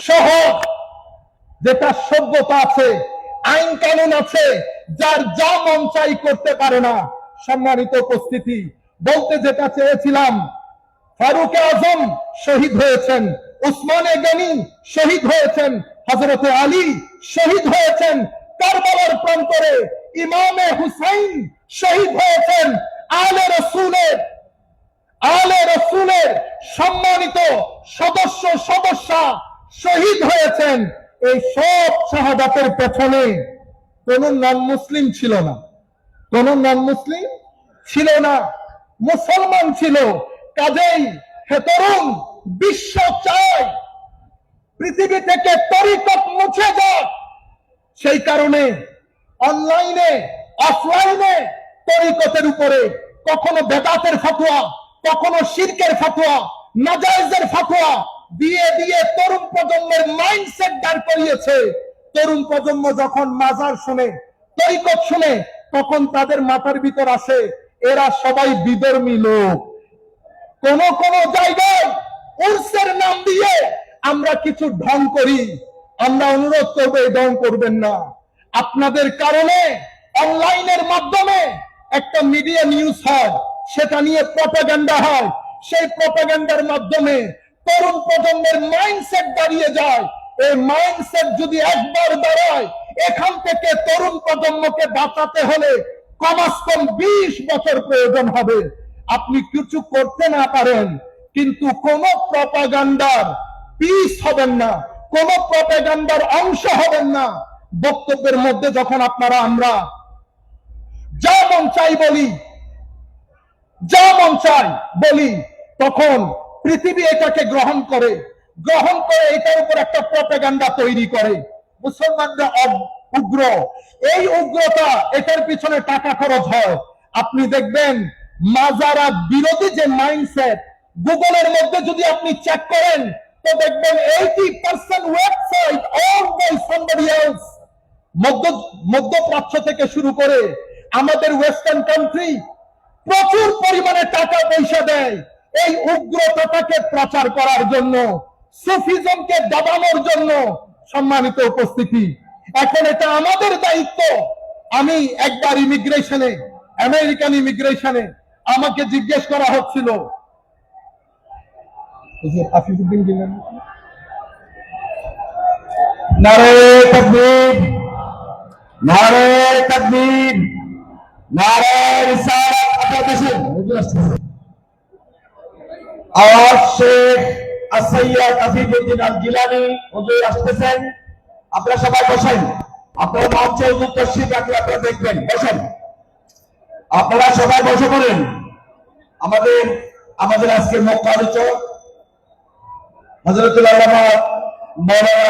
শহর, যেটা সভ্যতা আছে, আইন কানুন আছে, যার যা মন চাই করতে পারে না। সম্মানিত উপস্থিতি, বলতে যেটা চেয়েছিলাম, ফারুক আজম শহীদ হয়েছেন, উসমানে গনি শহীদ হয়েছেন, হযরতে আলী শহীদ হয়েছেন, কারবালার প্রান্তরে ইমামে হুসাইন শহীদ হয়েছেন, আলে রসুলের সম্মানিত সদস্য সদস্যা শহীদ হয়েছেন। এই সব শাহাদাতের পেছনে কোন নন মুসলিম ছিল না, কোন নন মুসলিম ছিল না, মুসলমান ছিল। কাজেই হে তরুণ, বিশ্ব চায় পৃথিবী থেকে তরিকত মুছে যাক। সেই কারণে অনলাইনে অফলাইনে তরিকতের উপরে কখনো বেদাতের ফতোয়া, কখনো শিরকের ফতোয়া, নাজায়েজের ফতোয়া দিয়ে দিয়ে তরুণ প্রজন্মের মাইন্ডসেট দাঁড় করিয়েছে। তরুণ প্রজন্ম যখন মাজার শুনে, তরিকত শুনে, তখন তাদের মাথার ভিতর আসে এরা সবাই বিধর্মী লোক। কোন কোন জায়গায় উর্সের নাম দিয়ে আমরা কিছু ঢং করি। আমরা অনুরোধ করবো এই ঢং করবেন না। আপনাদের কারণে অনলাইনের মাধ্যমে একটা মিডিয়া নিউজ হয়, সেটা নিয়ে প্রপাগান্ডা হয়, সেই প্রপাগান্ডার মাধ্যমে তরুণ প্রজন্মের মাইন্ডসেট দাঁড়িয়ে যায়। এই মাইন্ডসেট যদি একবার দাঁড়ায়, এখান থেকে তরুণ প্রজন্মকে বাঁচাতে হলে কমাস কম 20 বছর প্রয়োজন হবে। আপনি কিছু করতে না পারেন, কিন্তু কোন প্রপাগান্ডার পিস হবেন না, কোন প্রপাগান্ডার অংশ হবেন না। বক্তব্যের মধ্যে যখন আমরা যা মন চাই বলি, তখন পৃথিবী এটাকে গ্রহণ করে এটার উপর একটা প্রপাগান্ডা তৈরি করে। মুসলমানরা উগ্র, এই উগ্রতা, এটার পিছনে টাকা খরচ হয়। আপনি দেখবেন মাজারা বিরোধী যে মাইন্ডসেট, গুগলের মধ্যে যদি আপনি চেক করেন তো দেখবেন 80% website owned by somebody else। মধ্যপ্রাচ্য থেকে শুরু করে আমাদের ওয়েস্টার্ন কান্ট্রি প্রচুর পরিমাণে টাকা পয়সা দেয় এই উগ্রতাটাকে প্রচার করার জন্য, সুফিজমকে দাবানোর জন্য। সম্মানিত উপস্থিতি, এখন এটা আমাদের দায়িত্ব। আমি একবার আমেরিকান ইমিগ্রেশনে আমাকে জিজ্ঞেস করা হচ্ছিল, আফিফুদ্দিন গিলানি, নারে তাকবীর, নারে তাকবীর, নারে রিসালাত। আর শেখ সৈয়দ আফিফুদ্দিন আল জিলানী হুজুর আসতেছেন। আপনারা সবাই বসেন, আপনারা মঞ্চে হুজুর তশরিফ রাখলে আপনারা দেখবেন, বসেন, আপনারা সবাই বসে পড়েন। আমাদের আজকে মুখ্য আলোচক হযরতুল আল্লামা মাওলানা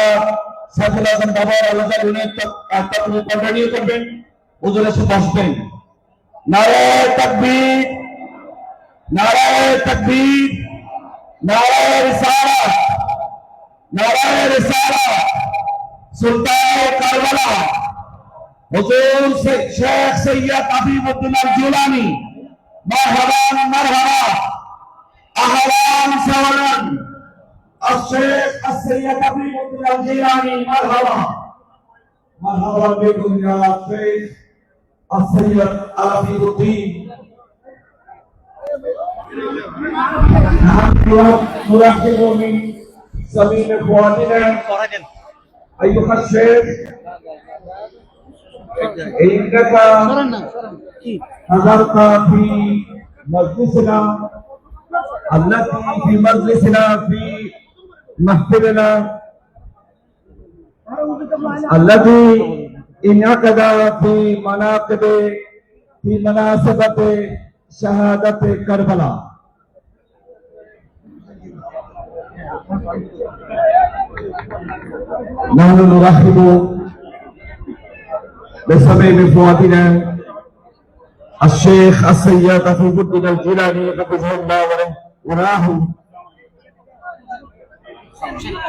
সাইফুল আজম বাবার আলাদা উনি কন্টিনিউ করবেন, হুজুর এসে বসবেন। নারে তাকবীর, নারে তাকবীর, নারে রিসালাত, নারে রিসালাত। সুলতান কারবালা হুজুর শেখ সৈয়দ আফিফুদ্দিন আল জিলানী, মারহাবান মারহাবা, আহলান সাহলান। الشيخ السيد عفيفُদ্দিন আল জিলানী, مرحبا مرحبا بكم يا شيخ السيد عفيفُদ্দিন। نرحب من صميم اخواننا ايها الشيخ، انك حضرت في مجلسنا في مجلسنا في محفلنا الذي انعقد في مناسبة شهادة كربلاء. نحن نرحب بسبب فؤادنا الشيخ السيد عفيفُদ্দিন আল জিলানী حفظه الله ورعاه،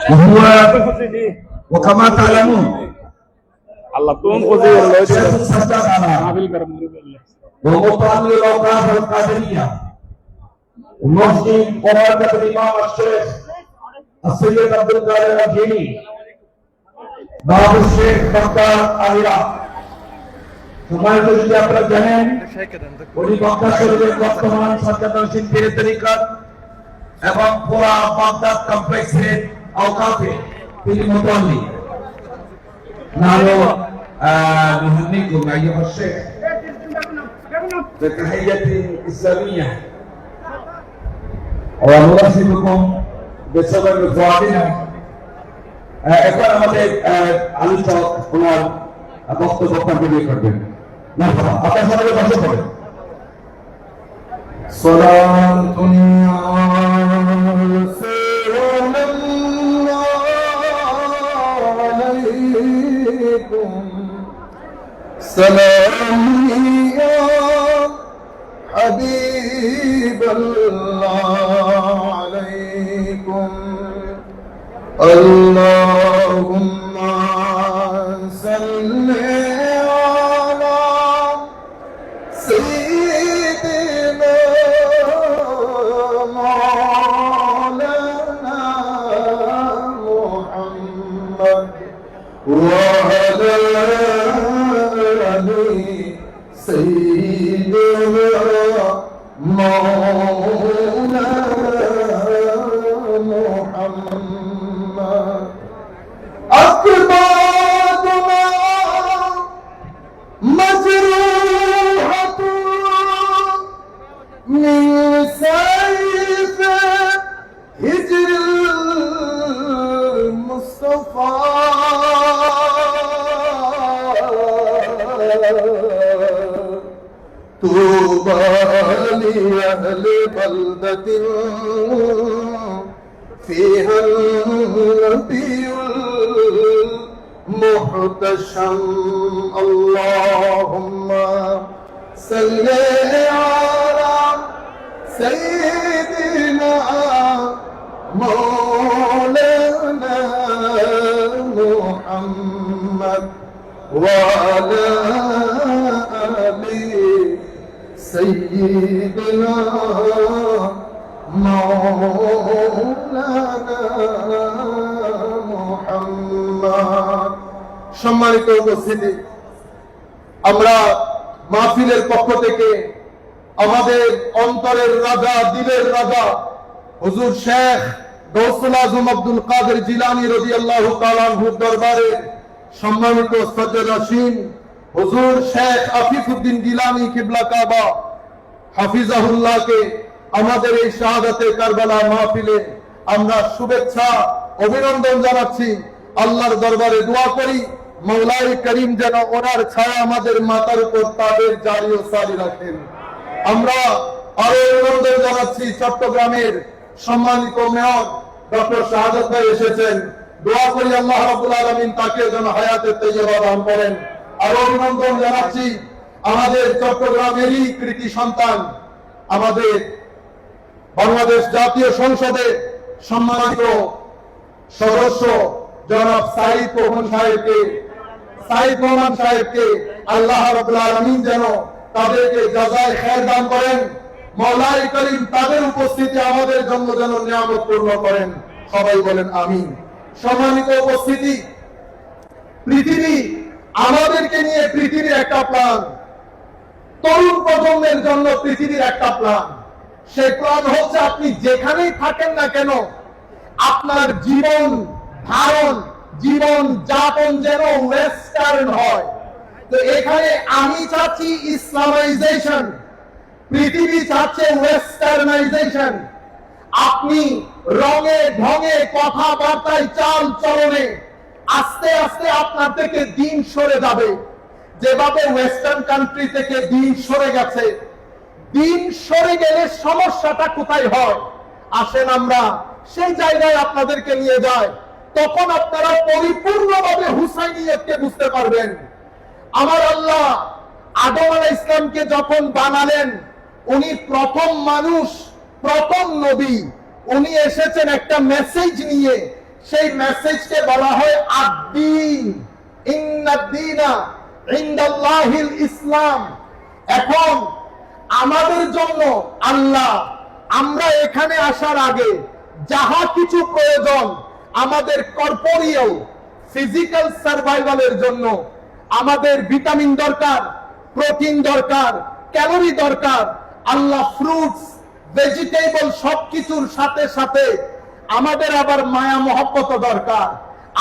وهو وكما تعلمون ومطلع الأوقاف القادرية ومسلم قرابة الإمام الشيخ السيد عبد القادر الجيلي باب الشيخ بكر আমিরা। সম্মানিত যদি আপনারা জানেন, উনি মক্কা শরীফের বর্তমান সরকারশীল পীর তরিকত এবং পুরা বাগদাদ কমপ্লেক্সের আওকাফে তিনি মুতাল্লি। নারো نهنيكم أيها الشيخ بتحية إسلامية ونرحبكم بسبب فؤادنا। এখন আমাদের আলোচক ওনার বক্তব্য কন্টিনিউ করবেন। আপনার সবাই বসে পড়েন। সালাতুন আলাইকুম সালাম ইয়া হাবিবাল্লাহ আলাইকুম আল্লাহুম্মা সাল্লি আলা সাইয়্যিদিনা মাওলানা মুহাম্মদ ওয়া আলা আলি সাইয়্যিদিনা مولانا محمد أكبادنا مجروحة من سيف هجر المصطفى طوبى لأهل بلدة فيها النبي المحتشم اللهم صل على سيدنا مولانا محمد وعلى آل سيدنا مولانا محمد। সম্মানিত উপস্থিতি, আমরা মাহফিলের পক্ষ থেকে আমাদের অন্তরের রাজা, দিলের রাজা হুজুর শেখ গৌসুল আজম আব্দুল কাদের জিলানী রাদিয়াল্লাহু তাআলা আনহুর দরবারে সম্মানিত সদর রাশিদ হুজুর শেখ আফিফউদ্দিন জিলানী কিবলা কাবা হাফিজাহুল্লাহকে আমাদের এই শাহাদাতে কারবালা মাহফিলে আমরা শুভেচ্ছা অভিনন্দন জানাচ্ছি। আল্লাহর দরবারে দোয়া করি মওলাই করিম যেন ওনার ছায়া আমাদের মাথার উপর তাদের জারি ও সারি রাখেন। আমরা আরো অভিনন্দন জানাচ্ছি চট্টগ্রামের সম্মানিত মেয়র ডক্টর শাহাদাত ভাই এসেছেন, দোয়া করি আল্লাহ রাব্বুল আলামিন তাকে যেন হায়াতে তাইয়্যিবা দান করেন। আরো অভিনন্দন জানাচ্ছি আমাদের চট্টগ্রামেরই কৃতি সন্তান, আমাদের বাংলাদেশ জাতীয় সংসদে সম্মানিত সদস্য জনাব সাইদ রহমান সাহেবকে আল্লাহ রাব্বুল আলামিন যেন তাদেরকে জাযায়ে খায়র দান করেন। মওলাই করিম তাদের উপস্থিতি আমাদের জন্য যেন নিয়ামত পূর্ণ করেন। সবাই বলেন আমিন। সম্মানিত উপস্থিতি, পৃথিবী আমাদেরকে নিয়ে পৃথিবীর একটা প্ল্যান, তরুণ প্রজন্মের জন্য পৃথিবীর একটা প্ল্যান। সেই প্ল্যান হচ্ছে আপনি যেখানেই থাকেন না কেন আপনার জীবন ধারণ, জীবন যাপন যেন ওয়েস্টার্ন হয়। তো এখানে আমি চাচ্ছি ইসলামাইজেশন, পৃথিবী চাচ্ছে ওয়েস্টার্নাইজেশন। আপনি রঙে ঢঙে কথাবার্তায় চাল চলনে আস্তে আস্তে আপনার থেকে দিন সরে যাবে, যেভাবে ওয়েস্টার্ন কান্ট্রি থেকে দিন সরে গেছে। দিন সরে গেলে সমস্যাটা কোথায় হয় আসেন আমরা সেই জায়গায় আপনাদেরকে নিয়ে যাই, তখন আপনারা পরিপূর্ণভাবে হুসাইনিয়তকে বুঝতে পারবেন। আমার আল্লাহ আদম আলাইহিস ইসলামকে যখন বানালেন, উনি প্রথম মানুষ, প্রথম নবী, উনি এসেছেন একটা মেসেজ নিয়ে। সেই মেসেজকে বলা হয় আদ-দ্বীন, ইন্নাদ-দ্বীনা ইনদাল্লাহিল ইসলাম। এখন আমাদের জন্য আল্লাহ, আমরা এখানে আসার আগে যাহা কিছু প্রয়োজন আমাদের কর্পোরিয়াল ফিজিক্যাল সার্ভাইভালের জন্য, আমাদের ভিটামিন দরকার, প্রোটিন দরকার, ক্যালোরি দরকার, আল্লাহ ফ্রুটস ভেজিটেবল সবকিছুর সাথে সাথে আমাদের আবার মায়া মহব্বত দরকার।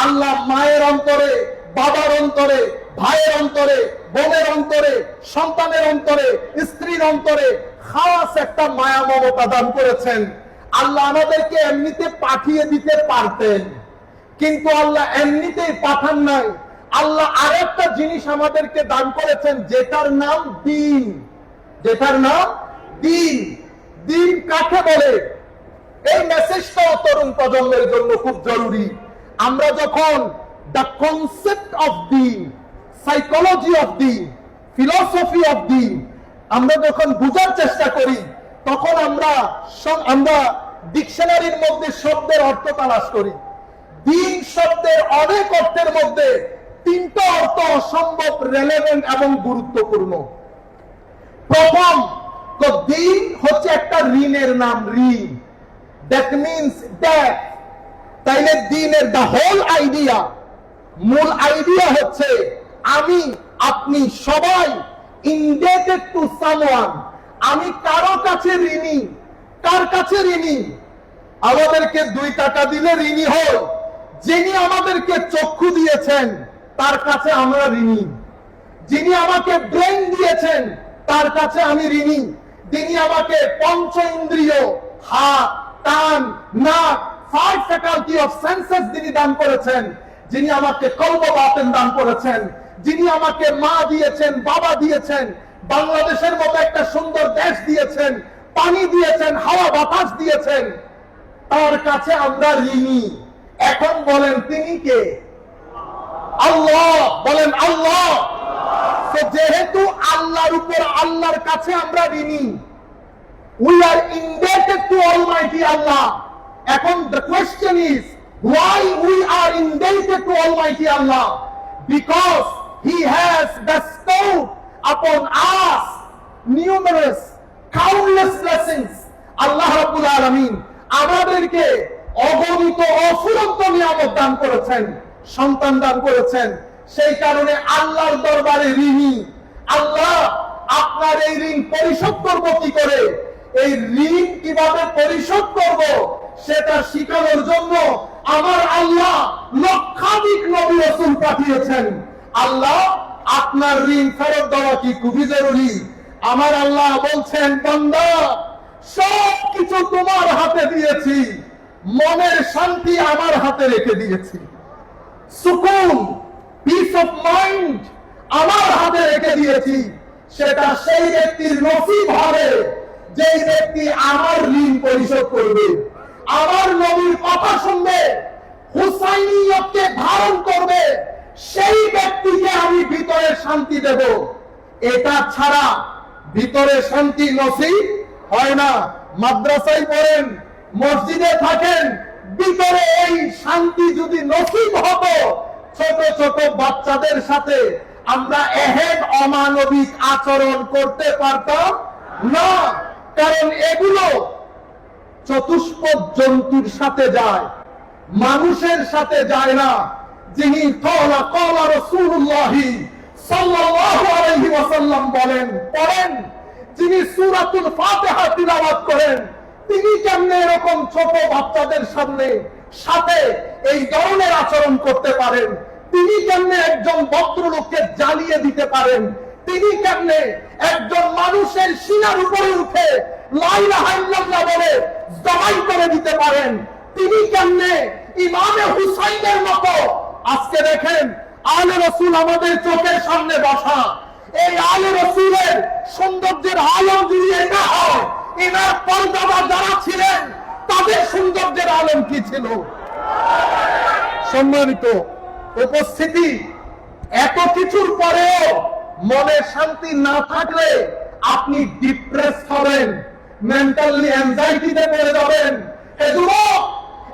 আল্লাহ মায়ের অন্তরে, বাবার অন্তরে, ভাইয়ের অন্তরে, বোনের অন্তরে, সন্তানের অন্তরে, স্ত্রীর অন্তরে খাস একটা মায়া মমতা দান করেছেন। আল্লাহ আমাদেরকে এমনিতে পাঠিয়ে দিতে পারতেন, কিন্তু আল্লাহ এমনিতেই পাঠান নাই। আল্লাহ আরেকটা জিনিস আমাদেরকে দান করেছেন যেটার নাম দ্বীন, যেটার নাম দ্বীন। দ্বীন কাকে বলে? এই মেসেজটাও তরুণ প্রজন্মের জন্য খুব জরুরি। আমরা যখন the concept of Din, psychology of Din, philosophy of দ্বীন আমরা যখন বুঝার চেষ্টা করি, তখন আমরা ডিকশনারির মধ্যে শব্দের অর্থ তালাশ করি। দ্বীন শব্দের অনেক অর্থের মধ্যে তিনটা অর্থ অসম্ভব রেলেভেন্ট এবং গুরুত্বপূর্ণ। প্রথম, তো দ্বীন হচ্ছে একটা ঋণের নাম, ঋণ, দ্যাট মিনস ডেট। তাইলে দ্বীনের দ্য হোল আইডিয়া, মূল আইডিয়া হচ্ছে আমি, আপনি সবাই ইনডেটেড টু সামওয়ান, আমি কারো কাছে ঋণী। কার কাছে ঋণী? আমাদেরকে 2 টাকা দিলে ঋণী হই। যিনি আমাদেরকে চক্ষু দিয়েছেন তার কাছে আমরা ঋণী। যিনি আমাকে ব্রেন দিয়েছেন তার কাছে আমি ঋণী। যিনি আমাকে পঞ্চ ইন্দ্রিয়, হাত, কান, নাক, 5 ফ্যাকাল্টি অফ সেন্সেস যিনি দান করেছেন, যিনি আমাকে কলব বাতেন দান করেছেন, যিনি আমাকে মা দিয়েছেন, বাবা দিয়েছেন, বাংলাদেশের মতো একটা সুন্দর দেশ দিয়েছেন, পানি দিয়েছেন, হাওয়া বাতাস দিয়েছেন, তার কাছে আমরা ঋণী। এখন বলেন তিনি কে? আল্লাহ। বলেন আল্লাহ। তো যেহেতু আল্লাহর উপর, আল্লাহর কাছে আমরা ঋণী, we are indebted to Almighty Allah. এখন the question is, why we are indebted to Almighty Allah? Because He has bestowed upon us numerous, countless blessings. আল্লাহ রাব্বুল আলামিন আমাদেরকে অগণিত অফুরন্ত নিয়ামত দান করেছেন, সন্তান দান করেছেন। সেই কারণে আল্লাহর দরবারে ঋণী। আল্লাহ, আপনার এই ঋণ পরিশোধ করব কি করে, এই ঋণ কিভাবে পরিশোধ করব সেটা শিখানোর জন্য আমার আল্লাহ লক্ষাধিক নবী রাসূল পাঠিয়েছেন। আল্লাহ, আপনার ঋণ ফেরত দেওয়া কি খুবই জরুরি। আমার আল্লাহ বলছেন, বান্দা, সব কিছু তোমার হাতে দিয়েছি, মনের শান্তি আমার হাতে রেখে দিয়েছি, সুকুন, পিস অফ মাইন্ড আমার হাতে রেখে দিয়েছি। সেটা সেই ব্যক্তির নসিব হবে যে ব্যক্তি আমার ঋণ পরিশোধ করবে, আমার নবীর কথা শুনবে, হুসাইনিয়তকে ধারণ করবে, সেই ব্যক্তিকে আমি ভিতরে শান্তি দেব। এটা ছাড়া ভিতরে শান্তি নসিব হয় না। মাদ্রাসায় পড়েন, মসজিদে থাকেন, ভিতরে এই শান্তি যদি নসিব হতো, ছোট ছোট বাচ্চাদের সাথে আমরা এহেন অমানবিক আচরণ করতে পারতাম না। কারণ এগুলো চতুষ্পদ জন্তুর সাথে যায়, মানুষের সাথে যায় না। যিনি ক্বালা রাসূলুল্লাহ সাল্লাল্লাহু আলাইহি ওয়াসাল্লাম বলেন, পড়েন, যিনি সূরাতুল ফাতিহা তিলাওয়াত করেন, তিনি কেমনে এরকম ছোট বাচ্চাদের সাথে এই ধরনের আচরণ করতে পারেন? তিনি কেমনে একজন ভদ্রলোককে জ্বালিয়ে দিতে পারেন? তিনি কেমনে একজন মানুষের সিনার উপরে উঠে লা ইলাহা ইল্লাল্লাহ বলে জবাই করে দিতে পারেন? তিনি কেমনে ইমামে হুসাইনের মতো, আজকে দেখেন আলে রাসূল আমাদের চোখের সামনে বসা, এই আলে রাসূলের সৌন্দর্যের আলো যদি এটা হয়, এনার পর্দাদা যারা ছিলেন তাদের সৌন্দর্যের আলম কি ছিল? সম্মানিত উপস্থিতি, এত কিছুর পরেও মনে শান্তি না থাকলে আপনি ডিপ্রেস হবেন, মেন্টালি অ্যাংজাইটিতে পড়ে যাবেন।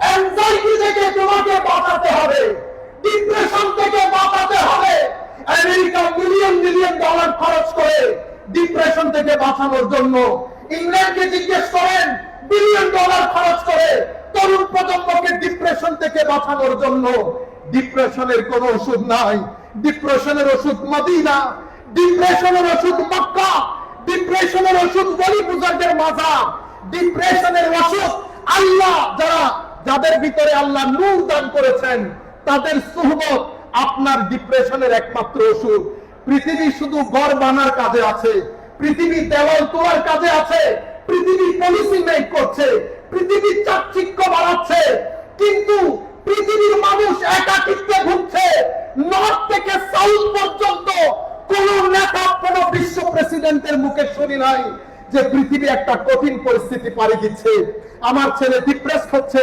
অ্যাংজাইটি থেকে তোমাকে বাঁচাতে হবে, ডিপ্রেশন থেকে বাঁচাতে হবে। আমেরিকা মিলিয়ন মিলিয়ন ডলার খরচ করে ডিপ্রেশন থেকে বাঁচানোর জন্য। ইংল্যান্ডকে জিজ্ঞেস করেন, বিলিয়ন ডলার খরচ করে তরুণ প্রজন্মকে ডিপ্রেশন থেকে বাঁচানোর জন্য। ডিপ্রেশনের কোন ওষুধ নাই। ডিপ্রেশনের ওষুধ মদিনা, ডিপ্রেশনের ওষুধ মক্কা, ডিপ্রেশনের ওষুধ ওলি বুজুর্গের মাজার, ডিপ্রেশনের ওষুধ আল্লাহ, যাদের ভিতরে আল্লাহ নূর দান করেছেন তাদের সুহবত আপনার ডিপ্রেশনের একমাত্র ওষুধ। পৃথিবী শুধু ঘর বানার কাজে আছে, পৃথিবী দেওয়াল তোলার কাজে আছে, পৃথিবী পলিসি মেক করছে, পৃথিবী চাকচিক্য বাড়াচ্ছে, কিন্তু পৃথিবীর মানুষ একাকিত্বে ভুগছে। নর্থ থেকে সাউথ পর্যন্ত কোন নেতা, কোন বিশ্ব প্রেসিডেন্টের মুখে শুনি নাই যে পৃথিবী একটা কঠিন পরিস্থিতি পাড়ি দিচ্ছে, আমার ছেলে ডিপ্রেস হচ্ছে।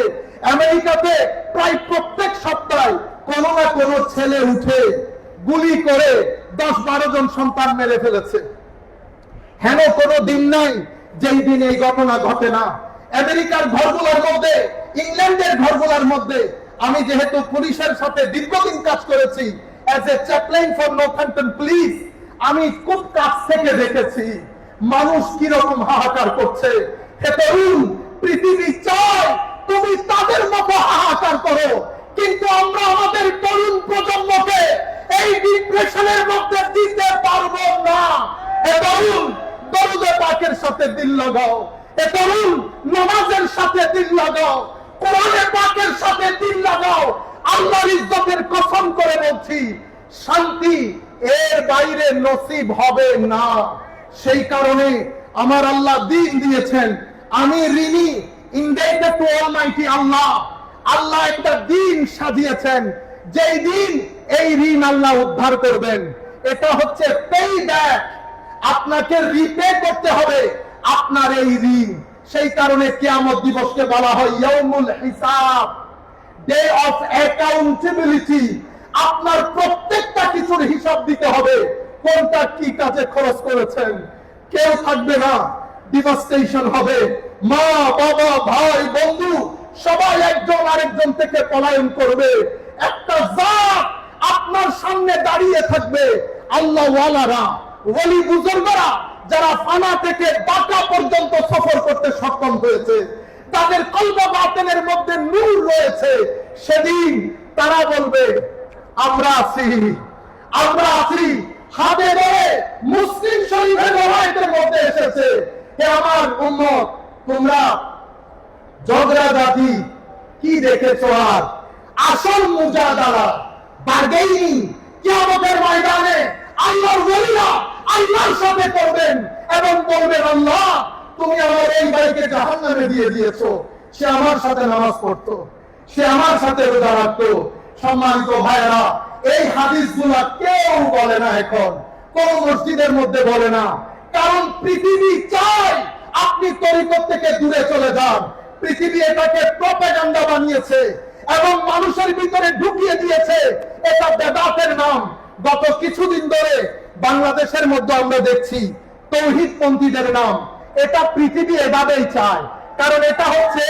আমেরিকাতে প্রায় প্রত্যেক সপ্তাহে কোন না কোন ছেলে উঠে গুলি করে 10-12 জন সন্তান মেরে ফেলেছে। হেন কোনো দিন নাই যেই দিন এই ঘটনা ঘটে না। আমেরিকার ঘরগুলোর মধ্যে, ইংল্যান্ডের ঘরগুলোর মধ্যে, আমি যেহেতু পুলিশের সাথে দীর্ঘদিন কাজ করেছি as a chaplain for Northampton police, আমি খুব কাছ থেকে দেখেছি মানুষ কিরকম হাহাকার করছে। হে তরুণ, পৃথিবী চায় তুমি তাদের মতো হাহাকার করো, কিন্তু আমরা আমাদের তরুণ প্রজন্মকে এই ডিপ্রেশনের মধ্যে দিতে পারবো না। হে তরুণ, দরুদে পাকের সাথে দিল লাগাও। এ তরুণ, নামাজের সাথে দিল লাগাও, কোরআনে পাকের সাথে দিল লাগাও। আল্লাহর ইজ্জতের কসম করে বলছি, শান্তি এর বাইরে নসিব হবে না। সেই কারণে আমার আল্লাহ দিন দিয়েছেন, আমি ঋণী, ইন্ডেটেড টু অলমাইটি আল্লাহ। আল্লাহ একটা দিন সাজিয়েছেন, যেই দিন এই ঋণ আল্লাহ উদ্ধার করবেন। এটা হচ্ছে পে ব্যাক, আপনাকে রিপে করতে হবে আপনার এই ঋণ। সেই কারণে কিয়ামত দিবসকে বলা হয় ইয়াউমুল হিসাব, ডে অফ অ্যাকাউন্টেবিলিটি। আপনার প্রত্যেকটা কিছুর হিসাব দিতে হবে, কোনটা কি কাজে খরচ করেছেন। কেউ থাকবে না, ডিভাস্টেশন হবে। মা, বাবা, ভাই, বন্ধু সবাই একজন আরেকজন থেকে পলায়ন করবে। একটা জাত আপনার সামনে দাঁড়িয়ে থাকবে, আল্লাহ ওয়ালারা, ওলি বুজুর্গরা, যারা ফানা থেকে বাঁকা পর্যন্ত সফর করতে সক্ষম হয়েছে, তাদের কলব বাতিনের মধ্যে নূর রয়েছে। সেদিন তারা বলবে, আমরা আছি, আমরা আছি। হাতে ধরে মুসলিম শরীফের রওয়ায়েতের মধ্যে এসেছে, হে আমার উম্মত, তোমরা ঝগড়া জাতি কি দেখেছো? আর আসল মুজাদালা বারগেইনি কিয়ামতের ময়দানে আল্লাহর ওলিরা আল্লাহর সাথে করবেন এবং বলবেন, আল্লাহ তুমি আমার এই ভাইকে জাহান্নামে দিয়ে দিয়েছো। সে আমার সাথে নামাজ পড়তো, সে আমার সাথে রোজা রাখতো। সম্মানিত ভাইরা, এই হাদিসগুলা কেউ বলে না, এখন কোন মসজিদের মধ্যে বলে না। কারণ পৃথিবী চায় আপনি তরিকত থেকে দূরে চলে যান। পৃথিবী এটাকে প্রপাগান্ডা বানিয়েছে এবং মানুষের ভিতরে ঢুকিয়ে দিয়েছে, এটা বেদাতের নাম। গত কিছুদিন ধরে বাংলাদেশের মধ্যে আমরা দেখছি তৌহিদপন্থীদের নাম। এটা পৃথিবী এভাবেই চায়, কারণ এটা হচ্ছে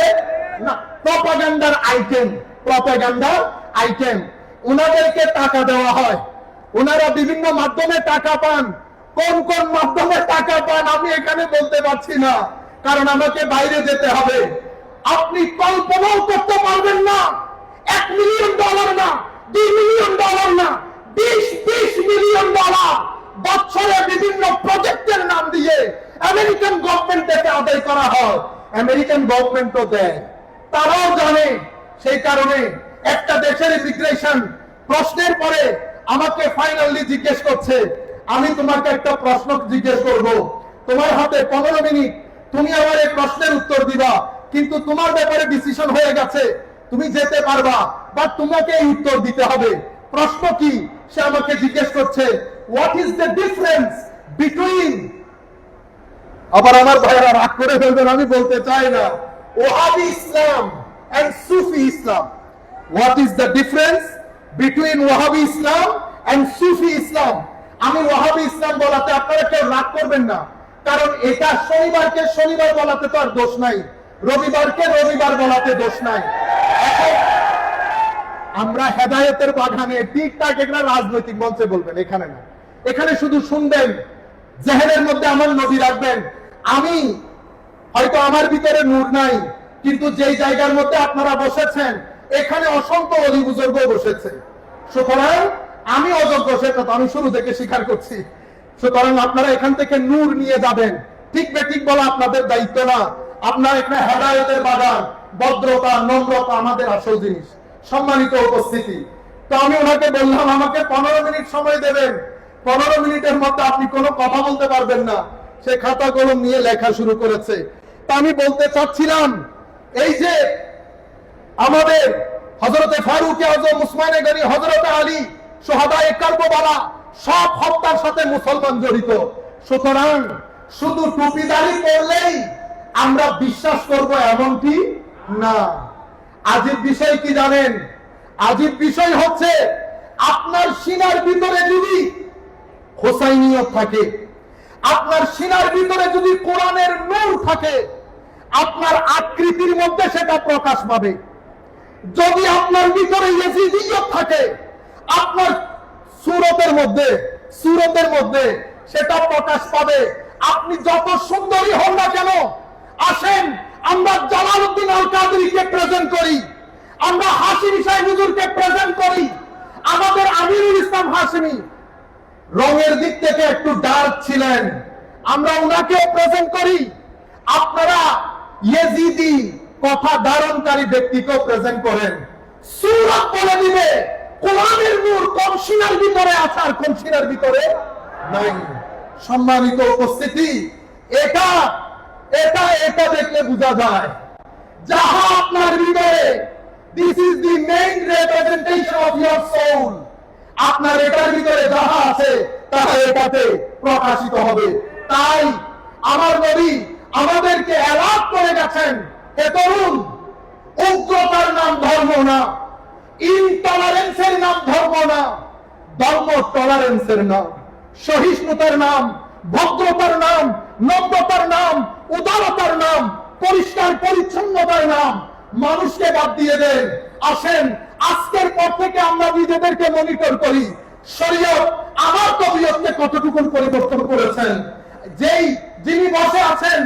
প্রপাগান্ডার আইটেম। প্রপাগান্ডার আইটেম, উনাদেরকে টাকা দেওয়া হয়, উনারা বিভিন্ন মাধ্যমে টাকা পান। কোন কোন মাধ্যমে টাকা পান আমি এখানে বলতে পারছি না, কারণ আমাকে বাইরে যেতে হবে। আপনি কল্পনাও করতে পারবেন না, $1 মিলিয়ন না, $2 মিলিয়ন না, 20 মিলিয়ন বছরে বিভিন্ন প্রজেক্টের নাম দিয়ে আমেরিকান গভর্নমেন্ট থেকে আদায় করা হয়। আমেরিকান গভর্নমেন্টও দেয়, তারাও জানে। সেই কারণে একটা দেশের ইমিগ্রেশন প্রশ্নের পরে আমাকে ফাইনালি জিজ্ঞেস করছে, আমি তোমাকে একটা প্রশ্ন জিজ্ঞেস করব, তোমার হাতে 15 মিনিট, তুমি আমার এই প্রশ্নের উত্তর দিবা, কিন্তু তোমার ব্যাপারে ডিসিশন হয়ে গেছে, তুমি যেতে পারবা, বাট তোমাকে এই উত্তর দিতে হবে। প্রশ্ন কি? সে আমাকে জিজ্ঞেস করছে, what is the difference between, আবার আমার ভাইরা রাগ করে ফেলবেন, আমি বলতে চাই না, Wahhabi Islam and Sufi Islam. What is the difference between Wahhabi Islam and Sufi Islam? আমি ওয়াহাবি ইসলাম বলাতে আপনারা কেউ রাগ করবেন না, কারণ এটা শনিবারকে শনিবার বলাতে তো আর দোষ নাই, রবিবারকে রবিবার বলাতে দোষ নাই। আমরা হেদায়েতের বাগানে ঠিকঠাক এখানে রাজনৈতিক মঞ্চে বলবেন, এখানে না। এখানে শুধু শুনবেন, জেহেনের মধ্যে আমার নবী রাখবেন। আমি হয়তো আমার ভিতরে নূর নাই, কিন্তু যেই জায়গার মধ্যে আপনারা বসেছেন এখানে অসংখ্য অলি বুজুর্গ বসেছে। সুতরাং আমি অযোগ্য, সেটা তো আমি শুরু থেকে স্বীকার করছি। সুতরাং আপনারা এখান থেকে নূর নিয়ে যাবেন। ঠিক বেঠিক বলা আপনাদের দায়িত্ব না। আপনারা এখানে হেদায়েতের বাগান, ভদ্রতা, নম্রতা আমাদের আসল জিনিস। সম্মানিত উপস্থিতি, তো আমি ওনাকে বললাম আমাকে 15 মিনিট সময় দেবেন। 15 মিনিটের মধ্যে আপনি কোনো কথা বলতে পারবেন না। সে খাতা কলম নিয়ে লেখা শুরু করেছে। তা আমি বলতে চাচ্ছিলাম, এই যে আমাদের হযরতে ফারুক আযম, উসমানে গনি, হযরতে আলী, শুহাদায়ে কারবালা, সব হত্যার সাথে মুসলমান জড়িত। সুতরাং শুধু টুপিদারি করলেই আমরা বিশ্বাস করব এমনটি না। আজীব বিষয় কি জানেন? আজীব বিষয় হচ্ছে আপনার সিনার ভিতরে যদি হোসাইনিয়ত থাকে, আপনার সিনার ভিতরে যদি কোরআনের নূর থাকে, আপনার আকৃতির মধ্যে সেটা প্রকাশ পাবে। যদি আপনার ভিতরে ইয়াজিদিয়ত থাকে, আপনার সুরতের মধ্যে সেটা প্রকাশ পাবে। আপনি যত সুন্দরী হন না কেন, আসেন আমরা জালালউদ্দিন আল কাদরিকে প্রেজেন্ট করি, আমরা হাশিমি সাহেব হুজুরকে প্রেজেন্ট করি। আমাদের আমিরুল ইসলাম হাশিমি রঙের দিক থেকে একটু ডার্ক ছিলেন, আমরা উনাকে প্রেজেন্ট করি, আপনারা ইয়েজিদি কথা ধারণকারী ব্যক্তিকেও প্রেজেন্ট করেন। সূরা বলে দিবে কোরআনের নূর কোন সিনার ভিতরে আছে আর কোন সিনার ভিতরে নাই। সম্মানিত উপস্থিতি, এটা এটা এটা দেখলে বোঝা যায় যাহা আপনার ভিতরে, this is the main representation of your soul. আপনার এটার ভিতরে যাহা আছে তাহা এটাতে প্রকাশিত হবে। তাই আমার নবী আমাদেরকে অ্যালার্ট করে গেছেন, হে তরুণ, উগ্রতার নাম ধর্ম না, ইনটলারেন্সের নাম ধর্ম না, ধর্ম টলারেন্সের নাম, সহিষ্ণুতার নাম, ভদ্রতার নাম, নম্রতার নাম, উদারতার নাম, পরিষ্কার পরিচ্ছন্নতার নাম। মানুষকে বাদ দিয়ে দেন। আসেন আজকের পর থেকে আমরা নিজেদেরকে মনিটর করি, শরীয়ত আমার তবিয়তকে কতটুকু পরিবর্তন করেছেন। যিনি বসে আছেন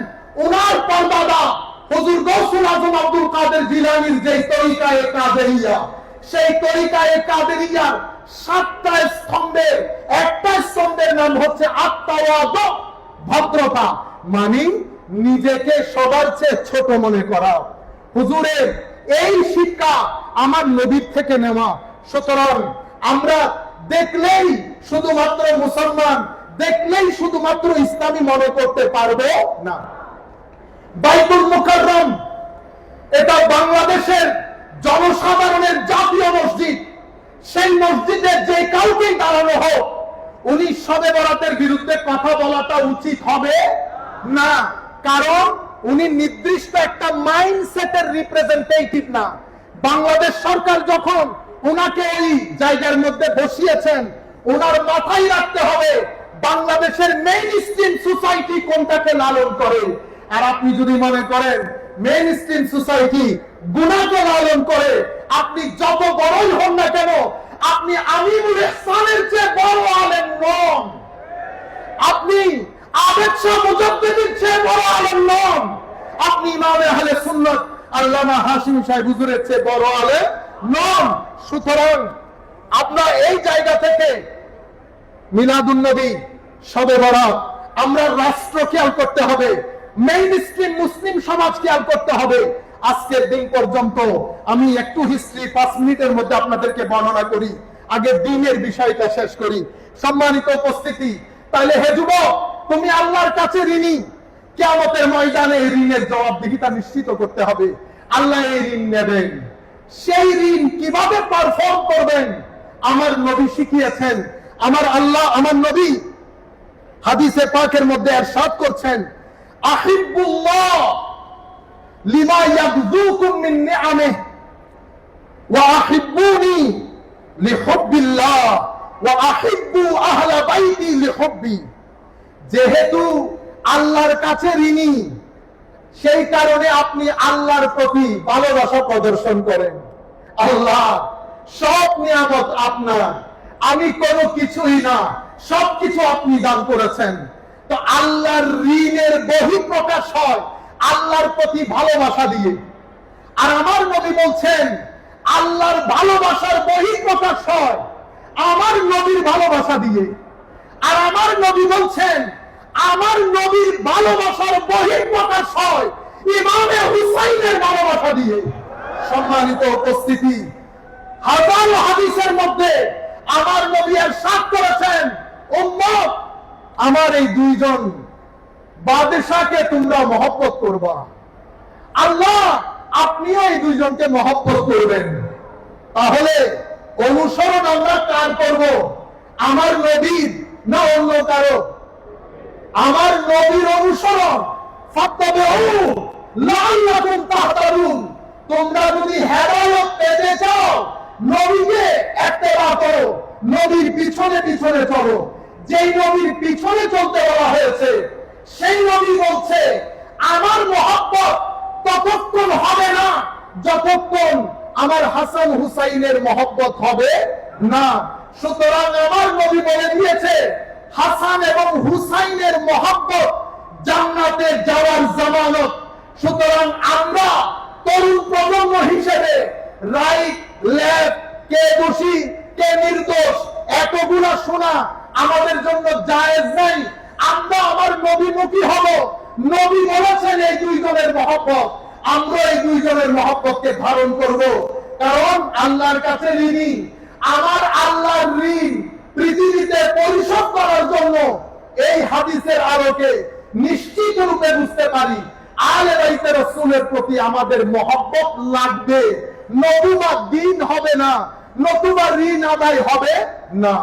ওনার পরদাদা হুজুর গৌসুল আজম আব্দুল কাদের জিলানীর যে তরিকায়ে কাদেরিয়া, সেই তরিকায়ে কাদেরিয়ার 7টা স্তম্ভের একটা স্তম্ভের নাম হচ্ছে আত্মাওয়াদা, ভদ্রতা, মানে নিজেকে সবার চেয়ে ছোট মনে করা। হুজুরের এই শিক্ষা আমার নবীর থেকে নেওয়া। সুতরাং আমরা দেখলেই শুধুমাত্র মুসলমান, দেখলেই শুধুমাত্র ইসলামী মনে করতে পারবে না। বাইতুল মুকাররম এটা বাংলাদেশের জনসাধারণের জাতীয় মসজিদ। সেই মসজিদে যে কাউকে দাঁড়ানো হোক, উনি শবে বরাতের বিরুদ্ধে কথা বলাটা উচিত হবে না, কারণ উনি নির্দিষ্ট একটা মাইন্ডসেটের রিপ্রেজেন্টেটিভ না। বাংলাদেশ সরকার যখন ওনাকে এই জায়গার মধ্যে বসিয়েছেন, ওনার মাথায় রাখতে হবে বাংলাদেশের মেইন স্ট্রিম সোসাইটি কোনটাকে লালন করে। আর আপনি যদি মনে করেন মেইন স্ট্রিম সোসাইটি গুনাহকে লালন করে, আপনি যত বড়ই হন না কেন, আপনি আমিনুল ইহসানের চেয়ে বড় আলেম নন, আপনি আবেদ শাহ মুজাদ্দিদের চেয়ে বড় আলেম নন, আপনি ইমামে আহলে সুন্নাত আল্লামা হাশিমি সাহেব হুজুরের চেয়ে বড় আলেম নন। সুতরাং আমরা এই জায়গা থেকে মিলাদুন নবী, শবে বরাত, আমরা রাষ্ট্র খেয়াল করতে হবে, মেইন স্ট্রিম মুসলিম সমাজ খেয়াল করতে হবে। আজকের দিন পর্যন্ত আমি একটু হিস্ট্রি 5 মিনিটের মধ্যে আপনাদেরকে বর্ণনা করি, আগে দিনের বিষয়টা শেষ করি। সম্মানিত উপস্থিতি, তাহলে হে যুবক, তুমি আল্লাহর কাছে ঋণী। কিয়ামতের ময়দানে এই ঋণের জবাবদিহিতা নিশ্চিত করতে হবে। আল্লাহ এই ঋণ নেবেন, সেই ঋণ কিভাবে পারফর্ম করবেন আমার নবী শিখিয়েছেন। আমার আল্লাহ, আমার নবী হাদিসে পাকের মধ্যে ইরশাদ করছেন, আহিব্বুল্লাহ লিমা ইয়াবযুকুম মিন নিআমিহি ওয়া আহিব্বুনি লিহুব্বিল্লাহ ওয়া আহিব্বু আহলা বাইতি লিহুব্বি। যেহেতু আল্লাহর কাছে ঋণী, সেই কারণে আপনি আল্লাহর প্রতি ভালোবাসা প্রদর্শন করেন। আল্লাহ সব নিয়ামত আপনার, আমি কোনো কিছুই না, সবকিছু আপনি দান করেছেন। তো আল্লাহর ঋণের বহিঃপ্রকাশ হয় আল্লাহর প্রতি ভালোবাসা দিয়ে। আর আমার নবী বলছেন আল্লাহর ভালোবাসার বহিঃপ্রকাশ হয় আমার নবীর ভালোবাসা দিয়ে। আর আমার নবী বলছেন আমার নবীর ভালোবাসার বহিঃপ্রকাশ হয় ইমামে হুসাইনের ভালোবাসা দিয়ে। সম্মানিত উপস্থিতি, হাজারো হাদিসের মধ্যে আমার নবী ইরশাদ করেছেন, উম্মত, আমার এই দুইজন বাদশাহকে তোমরা মহব্বত করবা। আল্লাহ আপনিও এই দুইজনকে মহব্বত করবেন। তাহলে অনুসরণ আমরা কার করব? আমার নবীর না অন্য কারো? আমার নবীর অনুসরণ। ফাত্তাবিউ লাআল্লাকুম তাহতাদুন। তোমরা যদি হেদায়েত পেতে চাও, নবীকে ইত্তেবা করো, নবীর পিছনে পিছনে চলো। যেই নবীর পিছনে চলতে বলা হয়েছে, সেই নবী বলছে আমার মহব্বত ততক্ষণ হবে না যতক্ষণ আমার হাসান হুসাইনের মহব্বত হবে না। সুতরাং আমার নবী বলে দিয়েছে হাসান এবং হুসাইনের মহব্বত জান্নাতে যাওয়ার জামানত। সুতরাং আমরা তরুণ প্রজন্ম হিসেবে রাইট লেফট, কে দোষী কে নির্দোষ, এতগুলা শোনা আমাদের জন্য জায়েজ নাই। আমরা আমার নবীমুখী হব। নবী বলেছেন এই দুইজনের মহব্বত, আমরা এই দুইজনের মহব্বতকে ধারণ করব, কারণ আল্লাহর কাছে ঋণী। আমার আল্লাহর ঋণ পৃথিবীতে পরিশোধ করার জন্য এই হাদিসের আলোকে নিশ্চিত রূপে বুঝতে পারি আলে বাইতে রাসূলের প্রতি আমাদের মহব্বত লাগবে, নতুবা দিন হবে না, নতুবা ঋণ আদায় হবে না।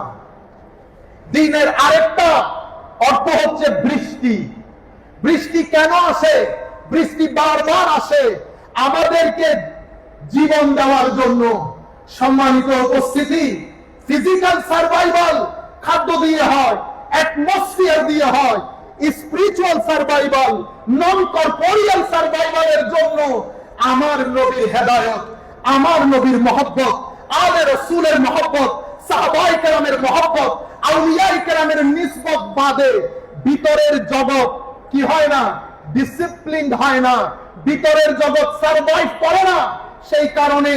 দিনের আরেকটা অর্থ হচ্ছে বৃষ্টি। বৃষ্টি কেন আসে? বৃষ্টি বারবার আসে আমাদেরকে জীবন দেওয়ার জন্য। সম্মানিত উপস্থিতি, ফিজিক্যাল সার্ভাইভাল খাদ্য দিয়ে হয়, অ্যাটমসফিয়ার দিয়ে হয়, স্পিরিচুয়াল সার্ভাইভাল, নন কর্পোরিয়াল সার্ভাইভালের জন্য আমার নবীর হেদায়েত, আমার নবীর মহব্বত, আলে রাসূলের মহব্বত, সাহাবায়ে কেরামের মহব্বত, আউলিয়ায়ে কেরামের নিসবত বাদে ভিতরের জগৎ কি হয় না? ডিসিপ্লিন হয় না, ভিতরের জগৎ সার্ভাইভ করে না। সেই কারণে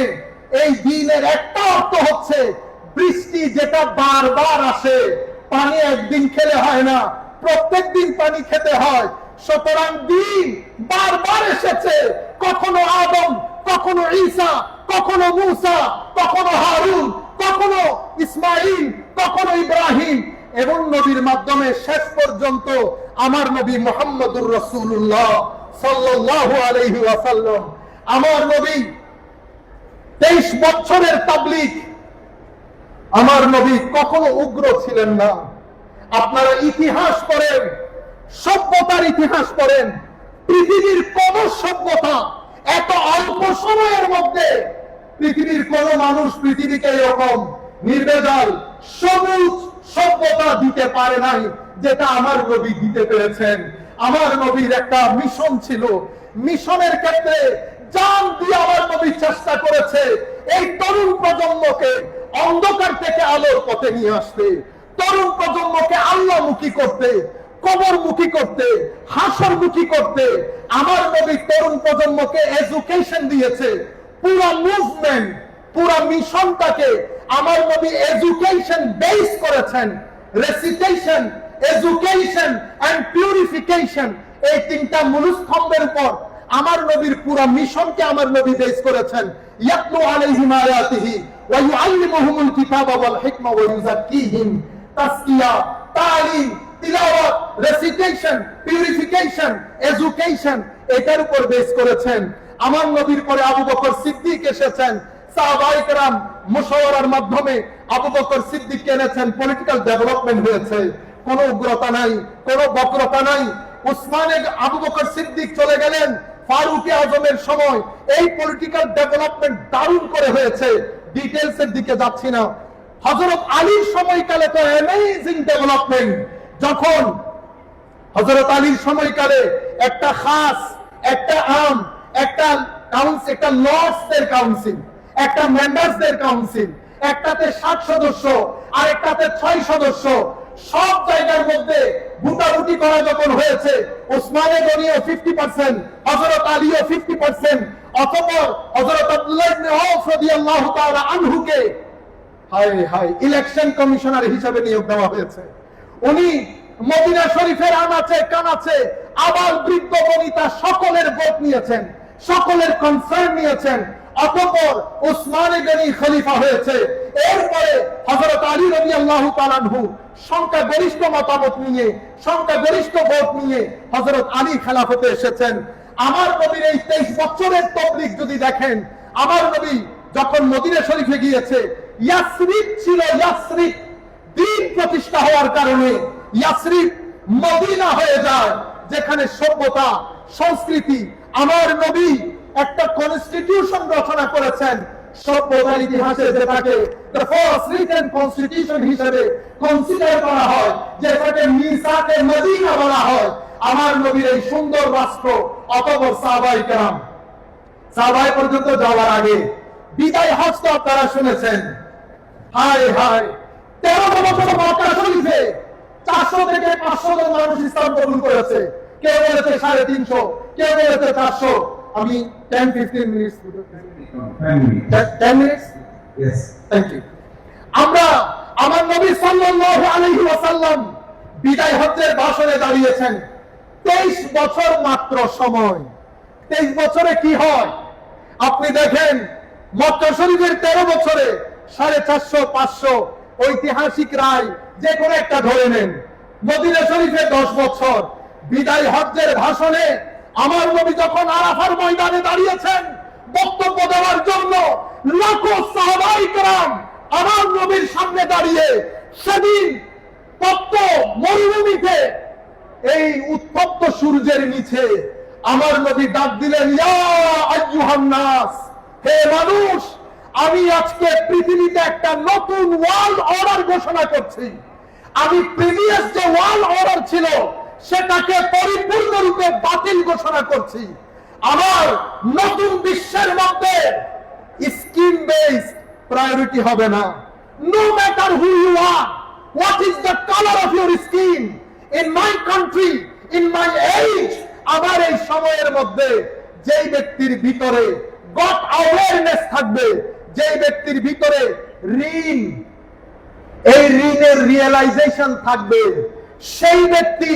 এই দিনের একটা অর্থ হচ্ছে বৃষ্টি, যেটা বারবার আসে। পানি একদিন খেলে হয় না, প্রত্যেক দিন পানি খেতে হয়। সুতরাং দিন বারবার এসেছে, কখনো আদম, কখনো ঈসা, কখনো মূসা, কখনো হারুন, কখনো ইসমাইল, কখনো ইব্রাহিম, এবং নবীর মাধ্যমে শেষ পর্যন্ত আমার নবী মুহাম্মদুর রাসূলুল্লাহ সাল্লাল্লাহু আলাইহি ওয়াসাল্লাম। আমার নবী 23 বছরের তাবলীগ। আমার নবী কখনো উগ্র ছিলেন না। আপনারা ইতিহাস পড়েন, সভ্যতার ইতিহাস পড়েন, পৃথিবীর কোন সভ্যতা এত অল্প সময়ের মধ্যে পৃথিবীর কোন মানুষ পৃথিবীকে এরকম নির্ভেজাল সবুজ সভ্যতা দিতে পারে নাই যেটা আমার নবী দিতে পেরেছেন। আমার নবীর একটা মিশন ছিল, মিশনের ক্ষেত্রে জান দিয়ে আমার নবী চেষ্টা করেছে এই তরুণ প্রজন্মকে অন্ধকার থেকে আলোর পথে নিয়ে আসতে, তরুণ প্রজন্মকে আল্লাহমুখী করতে, কবরমুখী করতে, হাসরমুখী করতে। আমার নবী তরুণ প্রজন্মকে এডুকেশন দিয়েছে। পুরো মুভমেন্ট, পুরো মিশনটাকে আমার নবী এডুকেশন বেস করেছেন। রেসিটেশন, এডুকেশন এন্ড পিউরিফিকেশন, এই তিনটা মূলস্তম্ভের উপর আমার নবীর পুরো মিশনকে আমার নবী বেস করেছেন। ইয়াতলু আলাইহিম আয়াতিহি ওয়া ইউআল্লিমুহুমুল কিতাবা ওয়াল হিকমা ওয়া ইউযাক্কিহিম। তাসকিয়া, তালিম, তিলাওয়াত, রেসিটেশন, পিউরিফিকেশন, এডুকেশন, এটার উপর বেস করেছেন। আমার নবীর পরে আবু বকর সিদ্দিক এসেছেন। সাহাবায়ে কেরাম মুশাওয়ারার মাধ্যমে আবু বকর সিদ্দিক এনেছেন, পলিটিক্যাল ডেভেলপমেন্ট হয়েছে। কোনো উগ্রতা নাই, কোনো বক্রতা নাই। উসমানে আবু বকর সিদ্দিক চলে গেলেন, ফারুকে আজমের সময় এই পলিটিক্যাল ডেভেলপমেন্ট দারুণ করে হয়েছে। ডিটেইলসের দিকে যাচ্ছি না। হযরত আলীর সময়কালে তো অ্যামেজিং ডেভেলপমেন্ট। যখন হযরত আলীর সময়কালে একটা খাস, একটা আম, একটা কাউন্সিল, একটা লর্ডসদের কাউন্সিল, একটা মেম্বারসদের কাউন্সিল, একটাতে 60 সদস্য আর একটাতে 6 সদস্য, সব জায়গার মধ্যে ভোটাভুটি করা যখন হয়েছে, উসমানে গনিও 50%, হযরত আলীও 50%, অতঃপর হযরত আব্দুল্লাহ ইবনে আওফ রাদিয়াল্লাহু তাআলা আনহুকে ইলেকশন কমিশনার হিসেবে নিয়োগ দেওয়া হয়েছে। উনি মদিনা শরীফের আনাচে কানাচে আবাল বৃদ্ধ বনিতা সকলের ভোট নিয়েছেন, সকলের কনসার্ন নিয়েছেন। অতঃপর উসমানে গনি খলিফা হয়েছে। এরপরে হযরত আলী রাদিয়াল্লাহু তাআলা আনহু সংখ্যাগরিষ্ঠ মতামত নিয়ে, সংখ্যাগরিষ্ঠ ভোট নিয়ে হযরত আলী খেলাফতে এসেছেন। আমার নবীর এই 23 বছরের তাবলীগ যদি দেখেন, আমার নবী যখন মদিনা শরীফে গিয়েছে, ইয়াসরিব ছিল, ইয়াসরিব দ্বীপ প্রতিষ্ঠা হওয়ার কারণে ইয়াসরিব মদিনা হয়ে যায়, যেখানে সভ্যতা, সংস্কৃতি। আমার নবী একটা কনস্টিটিউশন রচনা করেছেন সভ্যতার ইতিহাসে, যেটাকে দ্য ফার্স্ট রিটেন কনস্টিটিউশন হিসেবে কনসিডার করা হয়, যেটাকে মিসাকে মদিনা বলা হয়। আমার নবীর এই সুন্দর রাষ্ট্র, অতঃপর সাহাবায়ে কেরাম, সাহাবায়ে পর্যন্ত যাওয়ার আগে বিদায় হজ তো আপনারা শুনেছেন। হায় হায়, 13 বছর মক্কা শরীফে 400 থেকে 500 জন মানুষ ইসলাম কবুল করেছে। কেউ বলেছে 350, কেউ বলেছে 400। আমি 10-15 minutes 10 minutes yes, thank you. আমরা আমার নবী সাল্লাল্লাহু আলাইহি ওয়াসাল্লাম বিদায় হজ্জের ভাষণে দাঁড়িয়েছেন। 23 বছর মাত্র সময়। 23 বছরে কি হয় আপনি দেখেন। মক্কা শরীফের 13 বছরে 450 500 ঐতিহাসিক রায় যে কোনো একটা ধরে নেন। মদিনা শরীফে 10 বছর। বিদায় হজ্জের ভাষণে আমার নবী যখন আরাফার ময়দানে দাঁড়িয়েছেন বক্তব্য দেওয়ার জন্য, লাখো সাহাবায়ে কেরাম আমার নবীর সামনে দাঁড়িয়ে সেদিন তপ্ত মরুভূমিতে এই উত্তপ্ত সূর্যের নিচে আমার নবী ডাক দিলেন, ইয়া আইয়ুহান নাস, হে মানুষ, আমি আজকে পৃথিবীতে একটা নতুন ওয়ার্ল্ড অর্ডার ঘোষণা করছি। আমি প্রিভিয়াস যে ওয়ার্ল্ড অর্ডার ছিল সেটাকে পরিপূর্ণরূপে বাতিল ঘোষণা করছি। আমার নতুন বিশ্বের মধ্যে স্কিন বেস প্রায়োরিটি হবে না। No matter who you are, what is the colour of your skin, in my country, in my age, আমার এই সময়ের মধ্যে যেই ব্যক্তির ভিতরে গড অ্যাওয়ারনেস থাকবে, যেই ব্যক্তির ভিতরে ঋণ, এই ঋণের রিয়েলাইজেশন থাকবে, সেই ব্যক্তি